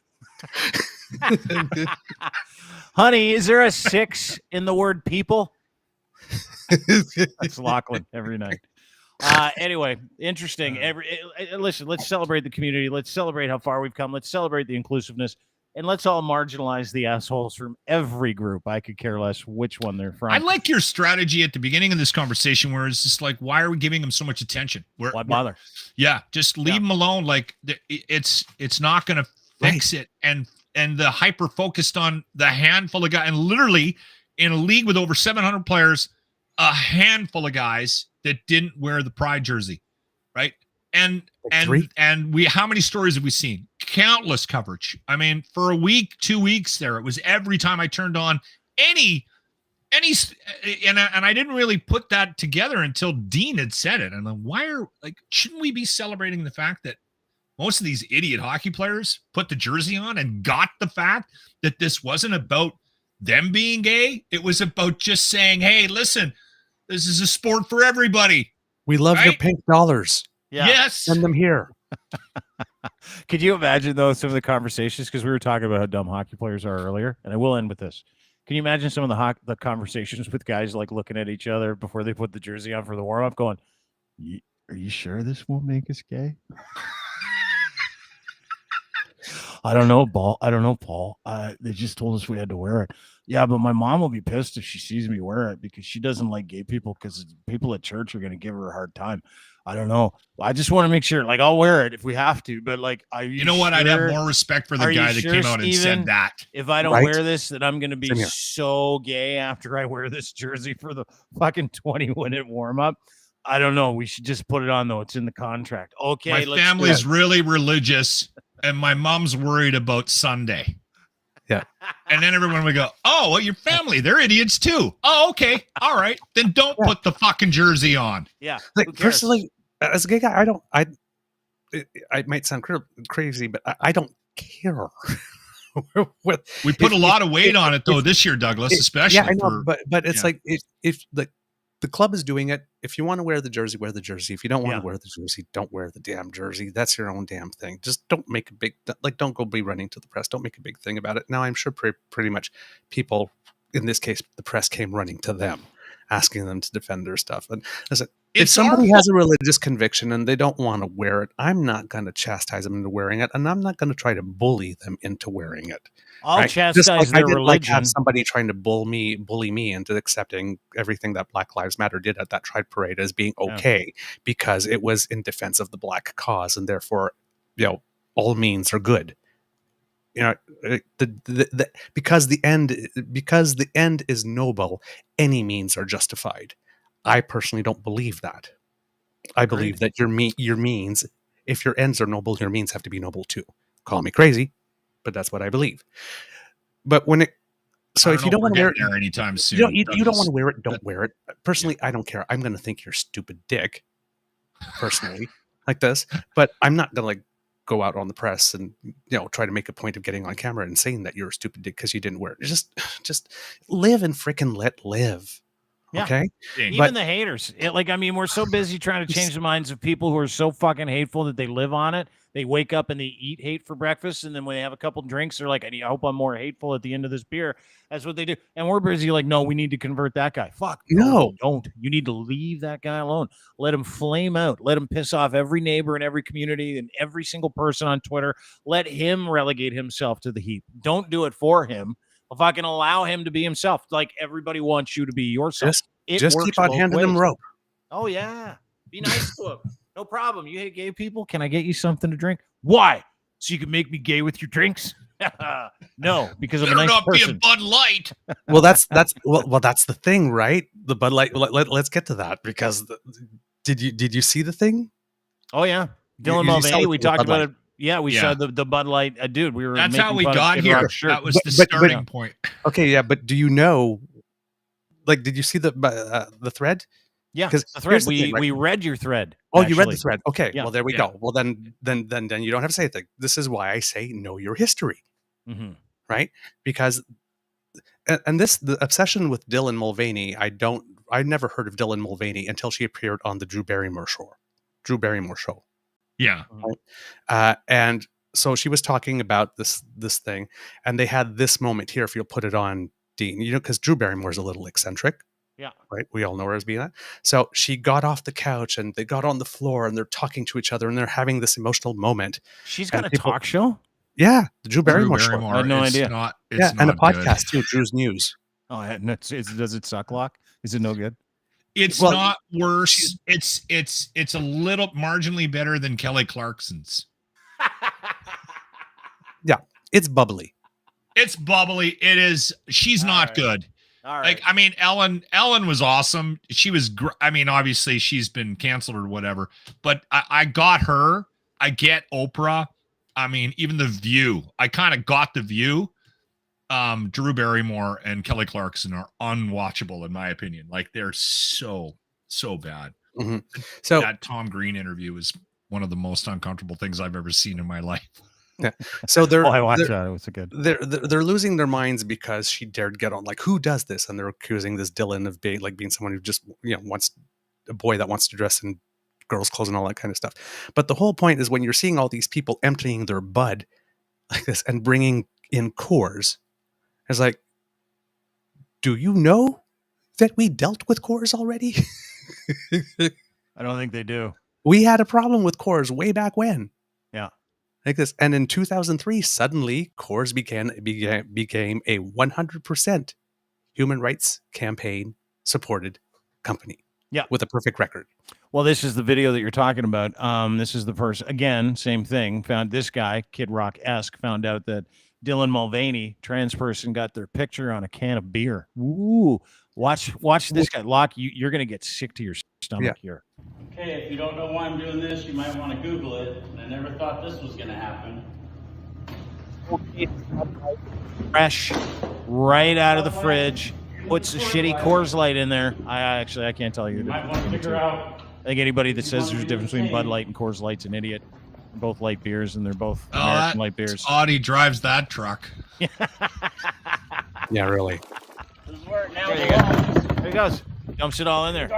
Honey, is there a 6 in the word people? That's Lochlin every night. Anyway, interesting. Listen, let's celebrate the community. Let's celebrate how far we've come. Let's celebrate the inclusiveness. And let's all marginalize the assholes from every group. I could care less which one they're from. I like your strategy at the beginning of this conversation where it's just like, why are we giving them so much attention? Why bother? Yeah, just leave them alone. Like, it's not going to fix it. And the hyper focused on the handful of guys. And literally, in a league with over 700 players, a handful of guys that didn't wear the Pride jersey, right? And we, how many stories have we seen? Countless coverage. I mean, for a week, 2 weeks there, it was every time I turned on and I didn't really put that together until Dean had said it. And then shouldn't we be celebrating the fact that most of these idiot hockey players put the jersey on and got the fact that this wasn't about them being gay? It was about just saying, hey, listen, this is a sport for everybody. We love your pink dollars. Yeah. Yes. Send them here. Could you imagine, though, some of the conversations? Because we were talking about how dumb hockey players are earlier, and I will end with this. Can you imagine some of the conversations with guys like looking at each other before they put the jersey on for the warm-up going, are you sure this won't make us gay? I don't know, Paul. They just told us we had to wear it. Yeah, but my mom will be pissed if she sees me wear it because she doesn't like gay people because people at church are going to give her a hard time. I don't know. I just want to make sure, like, I'll wear it if we have to, but like, you know what? I'd have more respect for the guy that came out and said that. If I don't wear this, that I'm going to be so gay after I wear this jersey for the fucking 20-minute warm up. I don't know. We should just put it on, though. It's in the contract. Okay. My family's really religious, and my mom's worried about Sunday. Yeah. And then everyone would go, oh, well, your family, they're idiots too. Oh, okay. All right. Then don't put the fucking jersey on. Yeah. Like, personally, as a gay guy, I might sound crazy, but I don't care. We put a lot of weight on it, though, this year, Douglas, especially. Yeah, I know, but it's like, if the club is doing it, if you want to wear the jersey, wear the jersey. If you don't want to wear the jersey, don't wear the damn jersey. That's your own damn thing. Just don't make a big, don't go be running to the press. Don't make a big thing about it. Now, I'm sure pretty much people, in this case, the press came running to them, asking them to defend their stuff. And listen, if somebody has a religious conviction and they don't want to wear it, I'm not going to chastise them into wearing it, and I'm not going to try to bully them into wearing it. I'll chastise their religion. Like have somebody trying to bully me into accepting everything that Black Lives Matter did at that Pride parade as being okay because it was in defense of the black cause, and therefore, all means are good. Because the end is noble, any means are justified. I personally don't believe that. I believe that your means, if your ends are noble, your means have to be noble too. Call me crazy, but that's what I believe. But when it, so if you don't want to wear it there anytime soon, you don't want to wear it, don't wear it. Personally, I don't care. I'm going to think you're a stupid dick, personally, like this. But I'm not going to like go out on the press and try to make a point of getting on camera and saying that you're a stupid dick because you didn't wear it. Just live and frickin' let live. Yeah. Okay. Even the haters. We're so busy trying to change the minds of people who are so fucking hateful that they live on it. They wake up and they eat hate for breakfast. And then when they have a couple drinks, they're like, I hope I'm more hateful at the end of this beer. That's what they do. And we're busy like, no, we need to convert that guy. Fuck. No, don't. You need to leave that guy alone. Let him flame out. Let him piss off every neighbor in every community and every single person on Twitter. Let him relegate himself to the heap. Don't do it for him. If I can allow him to be himself, like everybody wants you to be yourself. Just keep on handing him rope. Oh, yeah. Be nice to him. No problem. You hate gay people? Can I get you something to drink? Why? So you can make me gay with your drinks? No, because I'm a nice person. Be a Bud Light. Well, that's the thing, right? The Bud Light. Let's get to that because did you see the thing? Oh yeah, Dylan Mulvaney. We talked about it. Yeah, we saw the Bud Light. Dude, we were. That's how we got here. That was the starting point. Okay, yeah, but do you know? Like, did you see the thread? Yeah, the thread. We read your thread. Oh, you read the thread. Okay, yeah. Well, there we go. Well, then you don't have to say anything. This is why I say know your history, right? Because, and the obsession with Dylan Mulvaney, I never heard of Dylan Mulvaney until she appeared on the Drew Barrymore show. Yeah, right? And so she was talking about this thing, and they had this moment here. If you'll put it on, Dean, because Drew Barrymore's a little eccentric. Yeah. Right. We all know her as being that. So she got off the couch and they got on the floor and they're talking to each other and they're having this emotional moment. She's got a talk show? Yeah. The Drew Barrymore show. I had no idea. And a podcast too, Drew's News. Oh, does it suck, Locke? Is it no good? It's not worse. It's a little marginally better than Kelly Clarkson's. Yeah. It's bubbly. It's bubbly. It is. She's not good. All right. Like, Ellen was awesome. She was, obviously she's been canceled or whatever, but I got her. I get Oprah. Even The View. I kind of got The View. Drew Barrymore and Kelly Clarkson are unwatchable in my opinion. Like, they're so bad. Mm-hmm. So that Tom Green interview is one of the most uncomfortable things I've ever seen in my life. Yeah. So I watched that. It was good. They're losing their minds because she dared get on. Like, who does this? And they're accusing this Dylan of being someone who just wants a boy that wants to dress in girls' clothes and all that kind of stuff. But the whole point is when you're seeing all these people emptying their bud like this and bringing in Coors, it's like, do you know that we dealt with Coors already? I don't think they do. We had a problem with Coors way back when. Yeah. Like this, and in 2003, suddenly Coors became a 100% human rights campaign supported company. Yeah, with a perfect record. Well, this is the video that you're talking about. This is the person again, same thing. Found this guy, Kid Rock-esque, found out that Dylan Mulvaney, trans person, got their picture on a can of beer. Ooh, watch this guy. Locke, you're gonna get sick to your stomach here. Okay, if you don't know why I'm doing this, you might want to Google it. I never thought this was going to happen. Fresh, right out of the fridge. Puts a shitty Coors Light in there. I can't tell you. You might want to figure out. I think anybody that says there's a difference between Bud Light and Coors Light's an idiot. They're both light beers, and they're both American light beers. Audi drives that truck. Yeah, really. This is where it now there he goes. Dumps it all in there.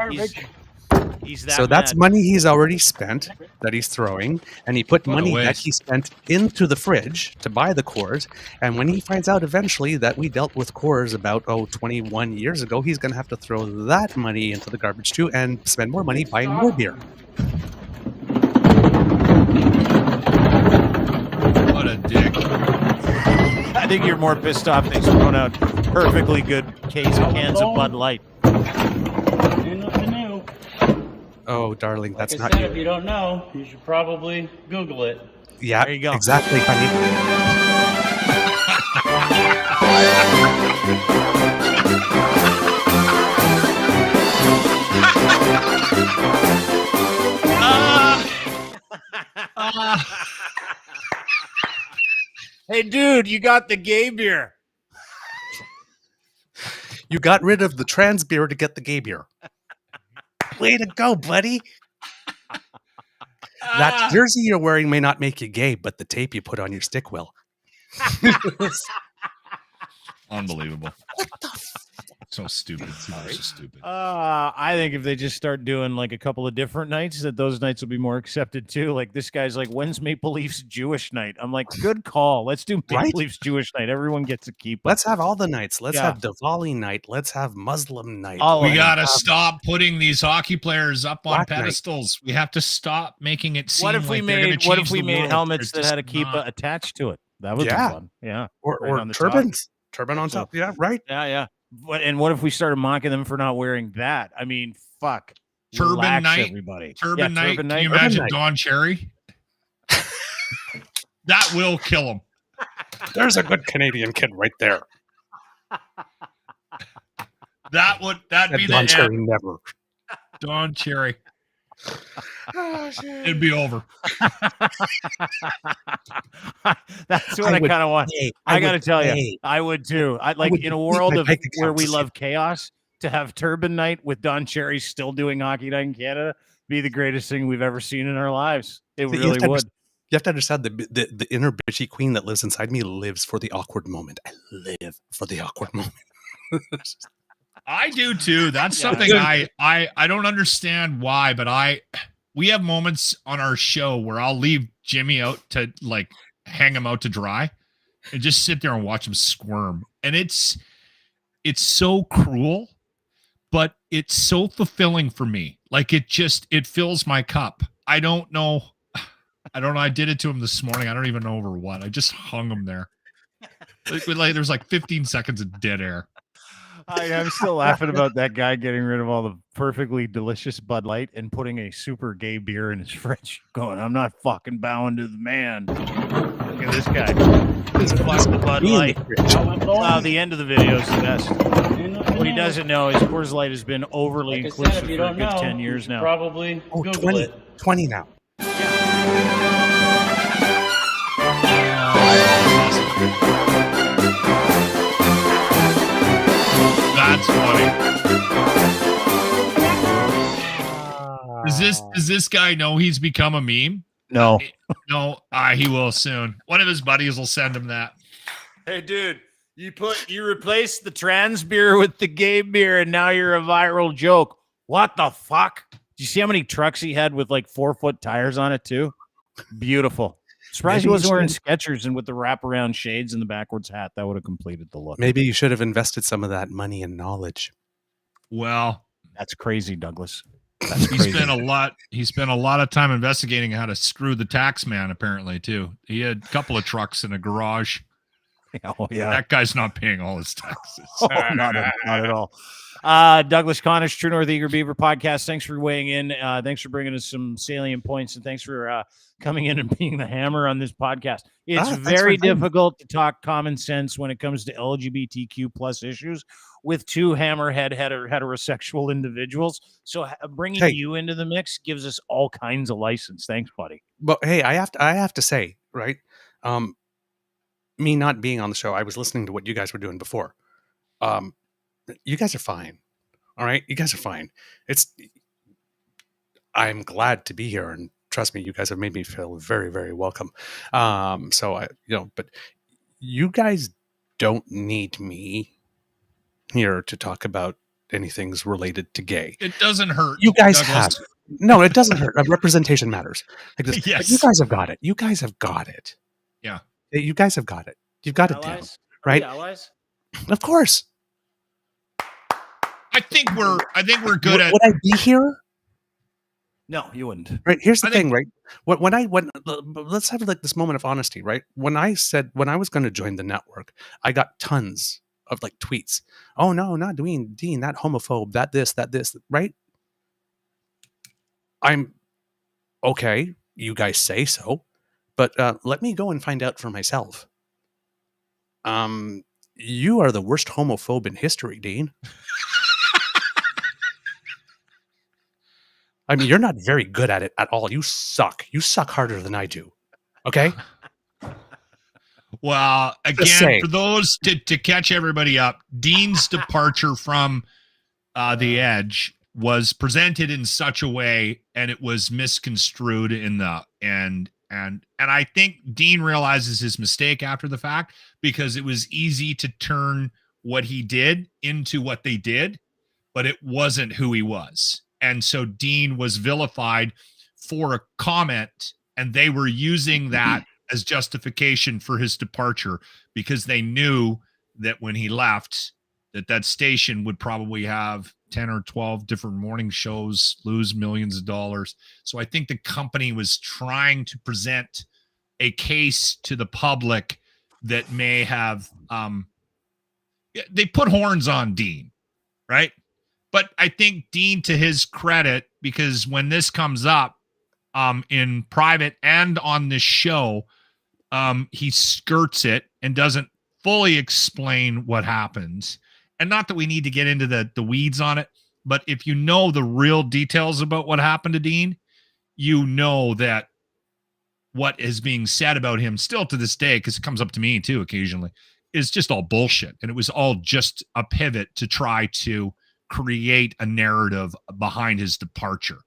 He's that so that's mad. money he's already spent that he's throwing, and he put money that he spent into the fridge to buy the Coors. And when he finds out eventually that we dealt with Coors about 21 years ago, he's going to have to throw that money into the garbage too and spend more money buying more beer. What a dick. I think you're more pissed off that he's thrown out perfectly good cans of Bud Light. Oh, darling, that's like not you. If you don't know, you should probably Google it. Yeah, there you go. Exactly, honey. Hey, dude, you got the gay beer. You got rid of the trans beer to get the gay beer. Way to go, buddy. That jersey you're wearing may not make you gay, but the tape you put on your stick will. Unbelievable. What the so stupid. So stupid. I think if they just start doing like a couple of different nights, that those nights will be more accepted too. Like this guy's like, when's Maple Leafs Jewish night? I'm like, good call. Let's do Maple Leafs Jewish night. Everyone gets a keep. Let's have all the nights. Let's have Diwali night. Let's have Muslim night. We got to stop putting these hockey players up on pedestals. We have to stop making it seem what if we made helmets that had a keepa attached to it? That would be fun. Yeah. Or turbans. Turban on top. Yeah, right. Yeah. And what if we started mocking them for not wearing that? I mean, fuck. Turban night, everybody. Turban night. Can you imagine Don Cherry? That will kill him. There's a good Canadian kid right there. That'd be Don the Cherry end. never. Don Cherry. It'd be over. That's what I kind of want. I got to tell you, I would too. I like in a world of where we love chaos, to have Turban Night with Don Cherry still doing Hockey Night in Canada be the greatest thing we've ever seen in our lives. It really would. You have to understand the inner bitchy queen that lives inside me lives for the awkward moment. I live for the awkward moment. I do too. That's something I don't understand why, but we have moments on our show where I'll leave Jimmy out to like hang him out to dry and just sit there and watch him squirm. And it's so cruel, but it's so fulfilling for me. Like it fills my cup. I don't know. I did it to him this morning. I don't even know over what. I just hung him there. Like there's like 15 seconds of dead air. I'm still laughing about that guy getting rid of all the perfectly delicious Bud Light and putting a super gay beer in his fridge. Going, I'm not fucking bowing to the man. Look at this guy. Fuck the Bud Light. Wow, the end of the video is the best. What he doesn't know is Coors Light has been overly inclusive for a good 10 years now. Probably 20 now. That's funny. Does this guy know he's become a meme? No. No, he will soon. One of his buddies will send him that. Hey, dude, you replaced the trans beer with the gay beer, and now you're a viral joke. What the fuck? Did you see how many trucks he had with like 4-foot tires on it too? Beautiful. Surprised he wasn't wearing Skechers and with the wraparound shades and the backwards hat. That would have completed the look. Maybe you should have invested some of that money in knowledge. Well, that's crazy, Douglas. He spent a lot of time investigating how to screw the tax man, apparently, too. He had a couple of trucks in a garage. Oh, yeah. That guy's not paying all his taxes. Oh, not at all. Douglas Connors, True North Eager Beaver podcast. Thanks for weighing in. Thanks for bringing us some salient points, and thanks for coming in and being the hammer on this podcast. It's very difficult to talk common sense when it comes to LGBTQ plus issues with two hammerhead heterosexual individuals. So bringing you into the mix gives us all kinds of license. Thanks, buddy. But hey, I have to say, right? Me not being on the show, I was listening to what you guys were doing before. You guys are fine. All right. You guys are fine. I'm glad to be here, and trust me, you guys have made me feel very, very welcome. But you guys don't need me here to talk about anything's related to gay. It doesn't hurt. You guys have. No, it doesn't hurt. Representation matters. Like this. Yes. Like you guys have got it. You guys have got it. Yeah. You guys have got it. You've got it down. Right? Allies? Of course. I think we're good at. Would I be here? No, you wouldn't. Right. Here's the thing, right? Let's have like this moment of honesty, right? When I was going to join the network, I got tons of like tweets. Oh no, not Dean, that homophobe, that this, right? I'm okay. You guys say so, but let me go and find out for myself. You are the worst homophobe in history, Dean. I mean, you're not very good at it at all. You suck. You suck harder than I do. Okay? Well, again, for those to catch everybody up, Dean's departure from The Edge was presented in such a way, and it was misconstrued in the and I think Dean realizes his mistake after the fact, because it was easy to turn what he did into what they did, but it wasn't who he was. And so Dean was vilified for a comment, and they were using that as justification for his departure, because they knew that when he left, that station would probably have 10 or 12 different morning shows, lose millions of dollars. So I think the company was trying to present a case to the public that may have they put horns on Dean, right? But I think Dean, to his credit, because when this comes up in private and on this show, he skirts it and doesn't fully explain what happens. And not that we need to get into the weeds on it, but if you know the real details about what happened to Dean, you know that what is being said about him still to this day, because it comes up to me too occasionally, is just all bullshit. And it was all just a pivot to try to create a narrative behind his departure.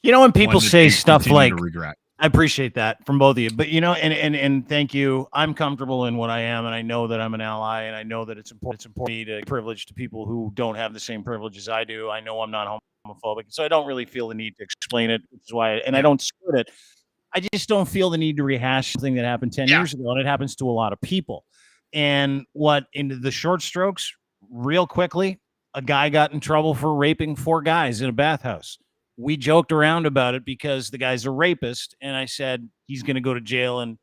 You know, when people say stuff like, regret. I appreciate that from both of you, but you know, and thank you. I'm comfortable in what I am, and I know that I'm an ally, and I know that it's important for me to privilege to people who don't have the same privileges I do. I know I'm not homophobic, so I don't really feel the need to explain it, which is why, I don't skirt it. I just don't feel the need to rehash something that happened 10 years ago, and it happens to a lot of people. And what, into the short strokes, real quickly, a guy got in trouble for raping 4 guys in a bathhouse. We joked around about it because the guy's a rapist, and I said he's going to go to jail and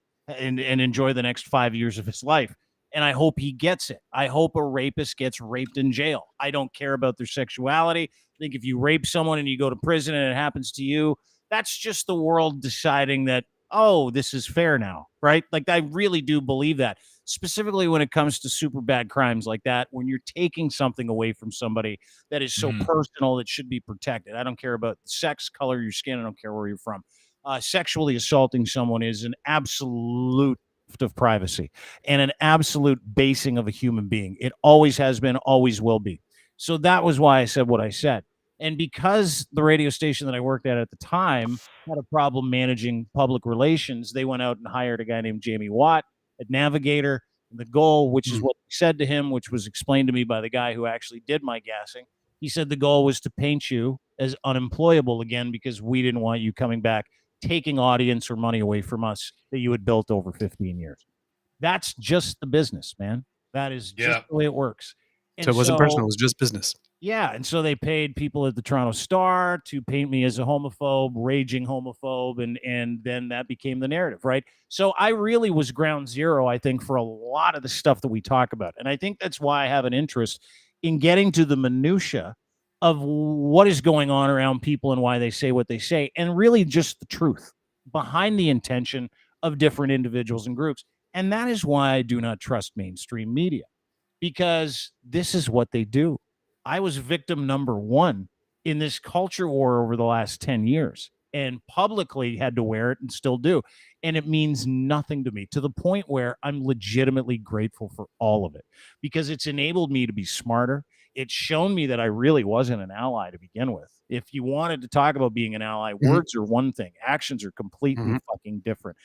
enjoy the next 5 years of his life. And I hope he gets it. I hope a rapist gets raped in jail. I don't care about their sexuality. I think if you rape someone and you go to prison and it happens to you, that's just the world deciding that, oh, this is fair now, right? Like, I really do believe that. Specifically when it comes to super bad crimes like that, when you're taking something away from somebody that is so personal, that should be protected. I don't care about sex, color of your skin. I don't care where you're from. Sexually assaulting someone is an absolute of privacy and an absolute basing of a human being. It always has been, always will be. So that was why I said what I said. And because the radio station that I worked at the time had a problem managing public relations, they went out and hired a guy named Jamie Watt at Navigator. And the goal, which is what he said to him, which was explained to me by the guy who actually did my gassing, he said the goal was to paint you as unemployable again, because we didn't want you coming back, taking audience or money away from us that you had built over 15 years. That's just the business, man. That is just the way it works. And so it wasn't personal, it was just business. Yeah, and so they paid people at the Toronto Star to paint me as a homophobe, raging homophobe, and then that became the narrative, right? So I really was ground zero, I think, for a lot of the stuff that we talk about. And I think that's why I have an interest in getting to the minutia of what is going on around people and why they say what they say, and really just the truth behind the intention of different individuals and groups. And that is why I do not trust mainstream media, because this is what they do. I was victim number 1 in this culture war over the last 10 years, and publicly had to wear it and still do. And it means nothing to me, to the point where I'm legitimately grateful for all of it, because it's enabled me to be smarter. It's shown me that I really wasn't an ally to begin with. If you wanted to talk about being an ally, words are one thing, actions are completely fucking different.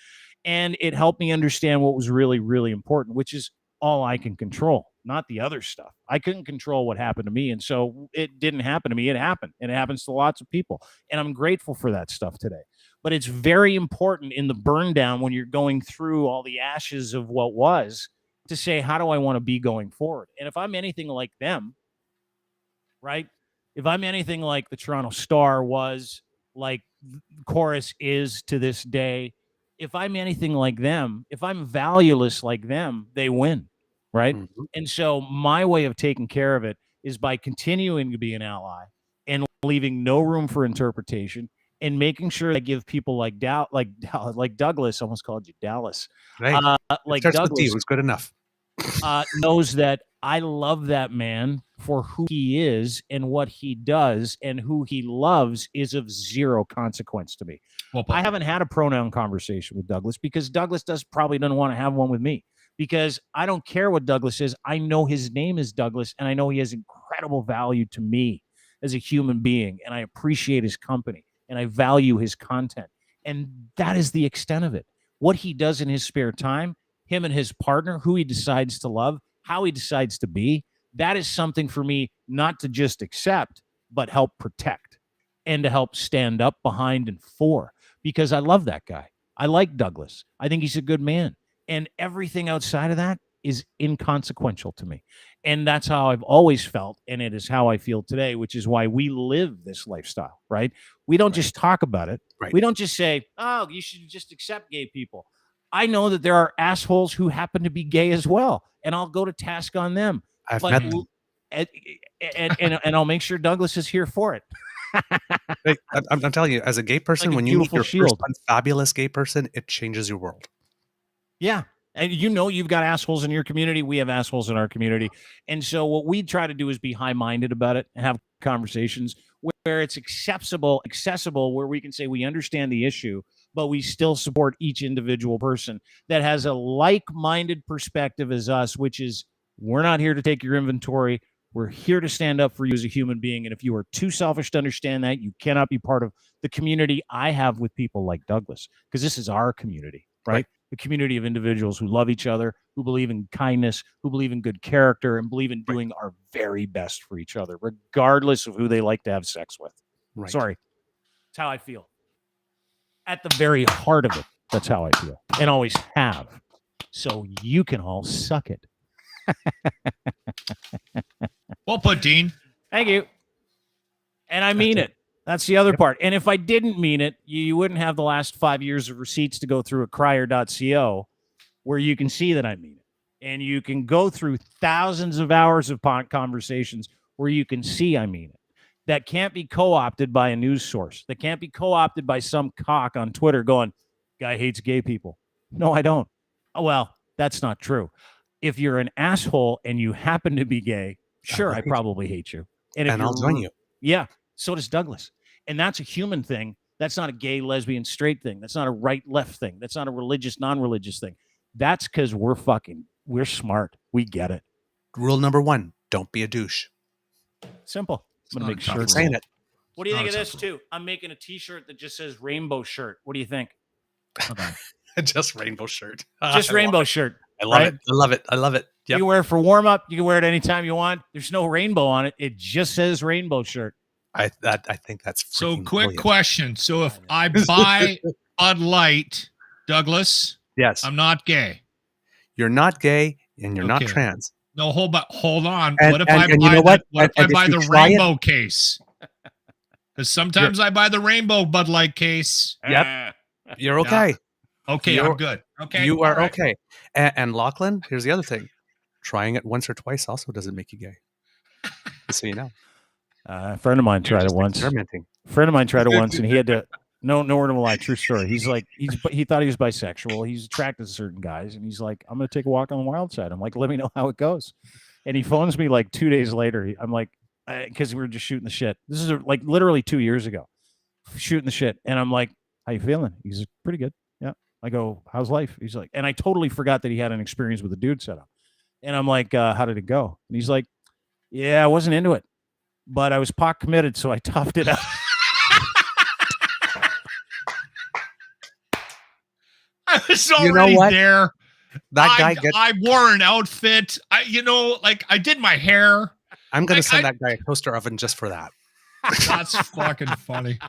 And it helped me understand what was really, really important, which is all I can control, not the other stuff. I couldn't control what happened to me. And so it didn't happen to me. It happened. And it happens to lots of people. And I'm grateful for that stuff today. But it's very important in the burn down, when you're going through all the ashes of what was, to say, how do I want to be going forward? And if I'm anything like them, right? If I'm anything like the Toronto Star was, like Chorus is to this day, if I'm anything like them, if I'm valueless like them, they win. Right. And so my way of taking care of it is by continuing to be an ally and leaving no room for interpretation, and making sure I give people like Douglas, almost called you Dallas. Right. Like Douglas was good enough. Knows that I love that man for who he is and what he does, and who he loves is of zero consequence to me. I haven't had a pronoun conversation with Douglas, because Douglas probably doesn't want to have one with me, because I don't care what Douglas is. I know his name is Douglas, and I know he has incredible value to me as a human being, and I appreciate his company, and I value his content. And that is the extent of it. What he does in his spare time, him and his partner, who he decides to love, how he decides to be, that is something for me not to just accept, but help protect and to help stand up behind and for, because I love that guy. I like Douglas. I think he's a good man. And everything outside of that is inconsequential to me. And that's how I've always felt. And it is how I feel today, which is why we live this lifestyle, right? We don't just talk about it. Right. We don't just say, oh, you should just accept gay people. I know that there are assholes who happen to be gay as well. And I'll go to task on them. I've met them. And I'll make sure Douglas is here for it. Hey, I'm telling you, as a gay person, Like a when you meet your beautiful first fabulous gay person, it changes your world. Yeah. And you've got assholes in your community. We have assholes in our community. And so what we try to do is be high-minded about it and have conversations where it's accessible, where we can say we understand the issue, but we still support each individual person that has a like-minded perspective as us, which is we're not here to take your inventory. We're here to stand up for you as a human being. And if you are too selfish to understand that, you cannot be part of the community I have with people like Douglas, because this is our community, right? The community of individuals who love each other, who believe in kindness, who believe in good character, and believe in doing our very best for each other, regardless of who they like to have sex with. Right. Sorry. That's how I feel. At the very heart of it, that's how I feel, and always have. So you can all suck it. Well put, Dean. Thank you. And I mean it. That's the other part. And if I didn't mean it, you wouldn't have the last 5 years of receipts to go through at crier.co where you can see that I mean it. And you can go through thousands of hours of conversations where you can see I mean it. That can't be co-opted by a news source. That can't be co-opted by some cock on Twitter going, guy hates gay people. No, I don't. Oh, well, that's not true. If you're an asshole and you happen to be gay, sure, I probably hate you. And I'll join you. Yeah, so does Douglas. And that's a human thing. That's not a gay, lesbian, straight thing. That's not a right, left thing. That's not a religious, non-religious thing. That's because we're smart. We get it. Rule number 1, don't be a douche. Simple. I'm going to make sure. Saying it. What do you think of this, too? I'm making a T-shirt that just says rainbow shirt. What do you think? Just rainbow shirt. Just rainbow shirt. I love it. I love it. I love it. Yep. You can wear it for warm up. You can wear it anytime you want. There's no rainbow on it. It just says rainbow shirt. I think that's so. Quick brilliant. Question. So if I buy Bud Light, Douglas, yes, I'm not gay. You're not gay and you're not trans. No, hold on. And, what if I buy you know what? What if I buy the rainbow it? Case? Because sometimes I buy the rainbow Bud Light case. Yep. You're okay. Yeah. Okay, I'm good. Okay. You are okay. And Lochlin, here's the other thing. Trying it once or twice also doesn't make you gay. Just so you know. A friend of mine tried it once. Experimenting. A friend of mine tried it once, and he had to. No word of a lie. True story. He thought he was bisexual. He's attracted to certain guys, and he's like, "I'm going to take a walk on the wild side." I'm like, "Let me know how it goes." And he phones me like 2 days later. I'm like, because we were just shooting the shit. This is like literally 2 years ago, shooting the shit. And I'm like, "How you feeling?" He's like, "Pretty good." Yeah. I go, "How's life?" He's like, and I totally forgot that he had an experience with a dude set up. And I'm like, "How did it go?" And he's like, "Yeah, I wasn't into it, but I was pot committed, so I toughed it out." I was already there. That guy I wore an outfit. I did my hair. I'm going to send that guy a toaster oven just for that. That's fucking funny.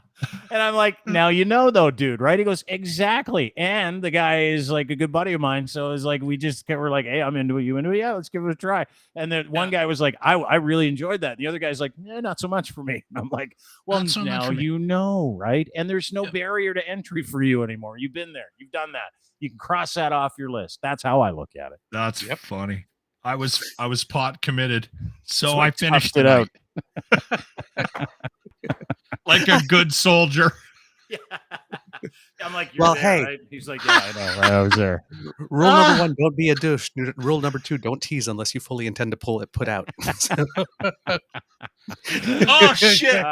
And I'm like, "Now you know though, dude, right?" He goes, "Exactly." And the guy is like a good buddy of mine. So it's like, we're like, "Hey, I'm into it. You into it? Yeah, let's give it a try." And then one guy was like, I really enjoyed that. And the other guy's like, not so much for me. And I'm like, well, so now you know, right? And there's no barrier to entry for you anymore. You've been there. You've done that. You can cross that off your list. That's how I look at it. That's funny. I was pot committed. So I finished it out. Like a good soldier. Yeah. I'm like, well, there, hey. Right? He's like, yeah, I know. Right? I was there. Rule number 1, don't be a douche. Rule number 2, don't tease unless you fully intend to put out. Oh shit!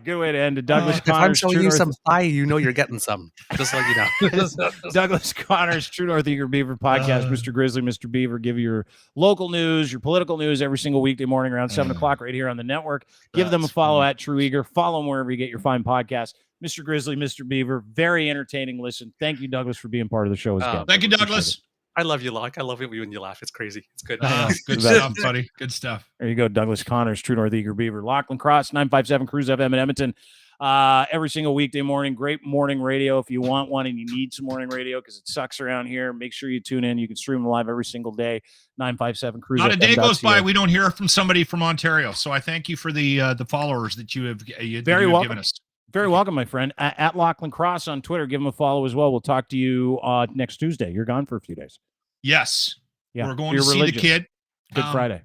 Good way to end it. Douglas If I'm Connors, showing True you North. some thigh, you know you're getting some. Just like you know. Douglas Connors, True North Eager Beaver podcast. Mr. Grizzly, Mr. Beaver, give you your local news, your political news every single weekday morning around 7 o'clock right here on the network. Give them a follow at True Eager. Follow them wherever you get your fine podcasts. Mr. Grizzly, Mr. Beaver, very entertaining listen. Thank you, Douglas, for being part of the show again. Thank you, Douglas. I love you, Locke. I love it when you laugh. It's crazy. It's good. Good stuff, buddy. Good stuff. There you go, Douglas Connors, True North Eager Beaver. Lachlan Cross, 957 Cruise FM in Edmonton. Every single weekday morning. Great morning radio. If you want one and you need some morning radio because it sucks around here, make sure you tune in. You can stream live every single day. 957 Cruise FM. Not a day goes by we don't hear from somebody from Ontario. So I thank you for the followers that you have given us. Very welcome, my friend. At Lachlan Cross on Twitter. Give him a follow as well. We'll talk to you next Tuesday. You're gone for a few days. Yes. Yeah. We're going to see the kid. Good Friday.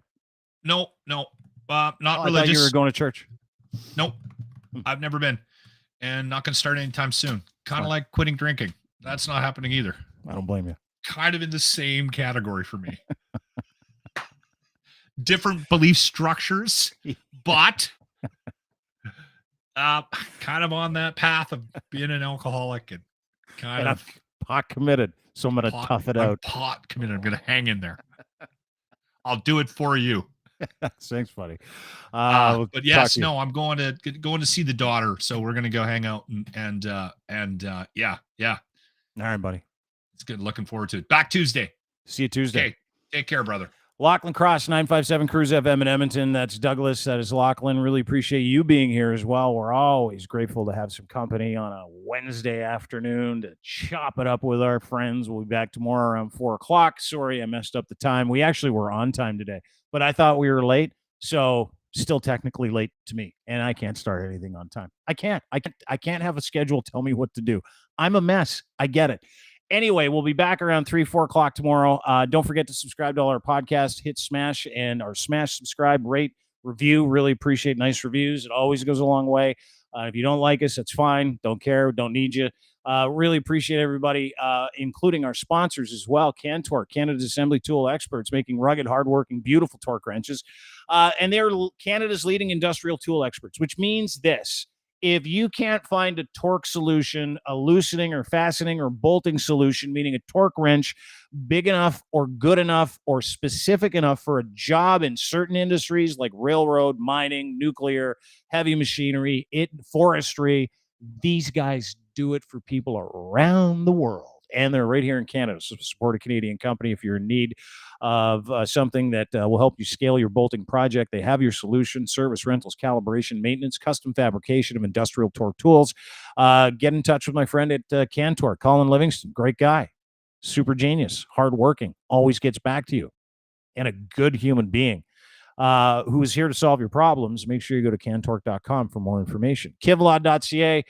No. Not religious. I thought you were going to church. Nope. I've never been. And not going to start anytime soon. Kind of like quitting drinking. That's not happening either. I don't blame you. Kind of in the same category for me. Different belief structures, but kind of on that path of being an alcoholic and kind of pot committed. So I'm going to tough it out. Pot committed. I'm going to hang in there. I'll do it for you. Thanks, buddy. But yes, no, I'm going to see the daughter. So we're going to go hang out and yeah. All right, buddy. It's good. Looking forward to it. Back Tuesday. See you Tuesday. Okay. Take care, brother. Lachlan Cross, 957 Cruise FM in Edmonton. That's Douglas. That is Lachlan. Really appreciate you being here as well. We're always grateful to have some company on a Wednesday afternoon to chop it up with our friends. We'll be back tomorrow around 4 o'clock. Sorry, I messed up the time. We actually were on time today, but I thought we were late. So still technically late to me. And I can't start anything on time. I can't have a schedule tell me what to do. I'm a mess. I get it. Anyway, we'll be back around 3, 4 o'clock tomorrow. Don't forget to subscribe to all our podcasts. Hit smash, subscribe, rate, review. Really appreciate nice reviews. It always goes a long way. If you don't like us, that's fine. Don't care. Don't need you. Really appreciate everybody, including our sponsors as well. Cantork, Canada's assembly tool experts, making rugged, hardworking, beautiful torque wrenches. And they're Canada's leading industrial tool experts, which means this. If you can't find a torque solution, a loosening or fastening or bolting solution, meaning a torque wrench big enough or good enough or specific enough for a job in certain industries like railroad, mining, nuclear, heavy machinery, forestry, these guys do it for people around the world. And they're right here in Canada. So support a Canadian company if you're in need of something that will help you scale your bolting project. They have your solution: service, rentals, calibration, maintenance, custom fabrication of industrial torque tools. Get in touch with my friend at Cantork, Colin Livingston. Great guy, super genius, hardworking, always gets back to you, and a good human being who is here to solve your problems. Make sure you go to cantork.com for more information. Kevlaw.ca.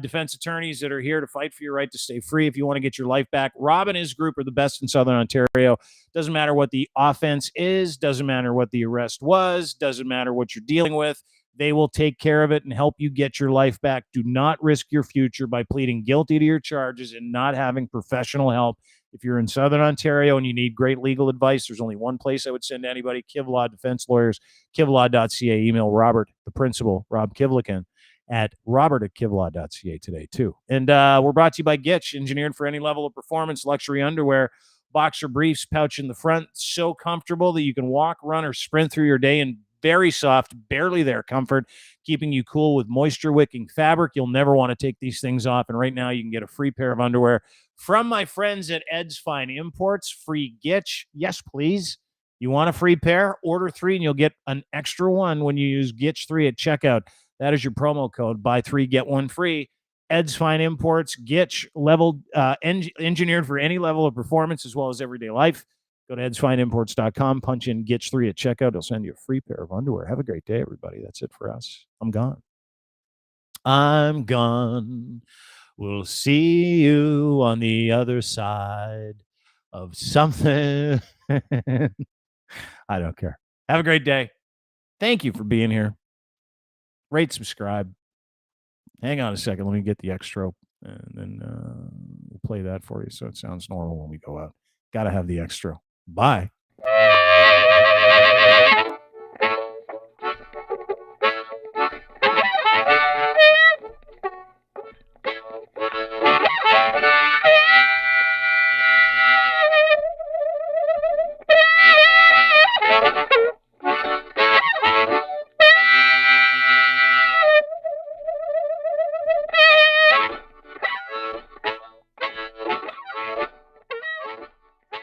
Defense attorneys that are here to fight for your right to stay free if you want to get your life back. Rob and his group are the best in Southern Ontario. Doesn't matter what the offense is, doesn't matter what the arrest was, doesn't matter what you're dealing with. They will take care of it and help you get your life back. Do not risk your future by pleading guilty to your charges and not having professional help. If you're in Southern Ontario and you need great legal advice, there's only one place I would send anybody: Kevlaw Defense Lawyers, kevlaw.ca. Email Robert, the principal, Rob Kivlican, at robert@kevlaw.ca today, too. And we're brought to you by Gitch, engineered for any level of performance, luxury underwear, boxer briefs, pouch in the front, so comfortable that you can walk, run, or sprint through your day in very soft, barely there comfort, keeping you cool with moisture-wicking fabric. You'll never want to take these things off. And right now you can get a free pair of underwear from my friends at Ed's Fine Imports. Free Gitch. Yes, please. You want a free pair? Order 3 and you'll get an extra one when you use Gitch3 at checkout. That is your promo code. Buy 3, get 1 free. Ed's Fine Imports, Gitch, leveled, engineered for any level of performance as well as everyday life. Go to edsfineimports.com, punch in Gitch3 at checkout. It'll send you a free pair of underwear. Have a great day, everybody. That's it for us. I'm gone. I'm gone. We'll see you on the other side of something. I don't care. Have a great day. Thank you for being here. Rate, subscribe. Hang on a second. Let me get the extra, and then we'll play that for you so it sounds normal when we go out. Got to have the extra. Bye.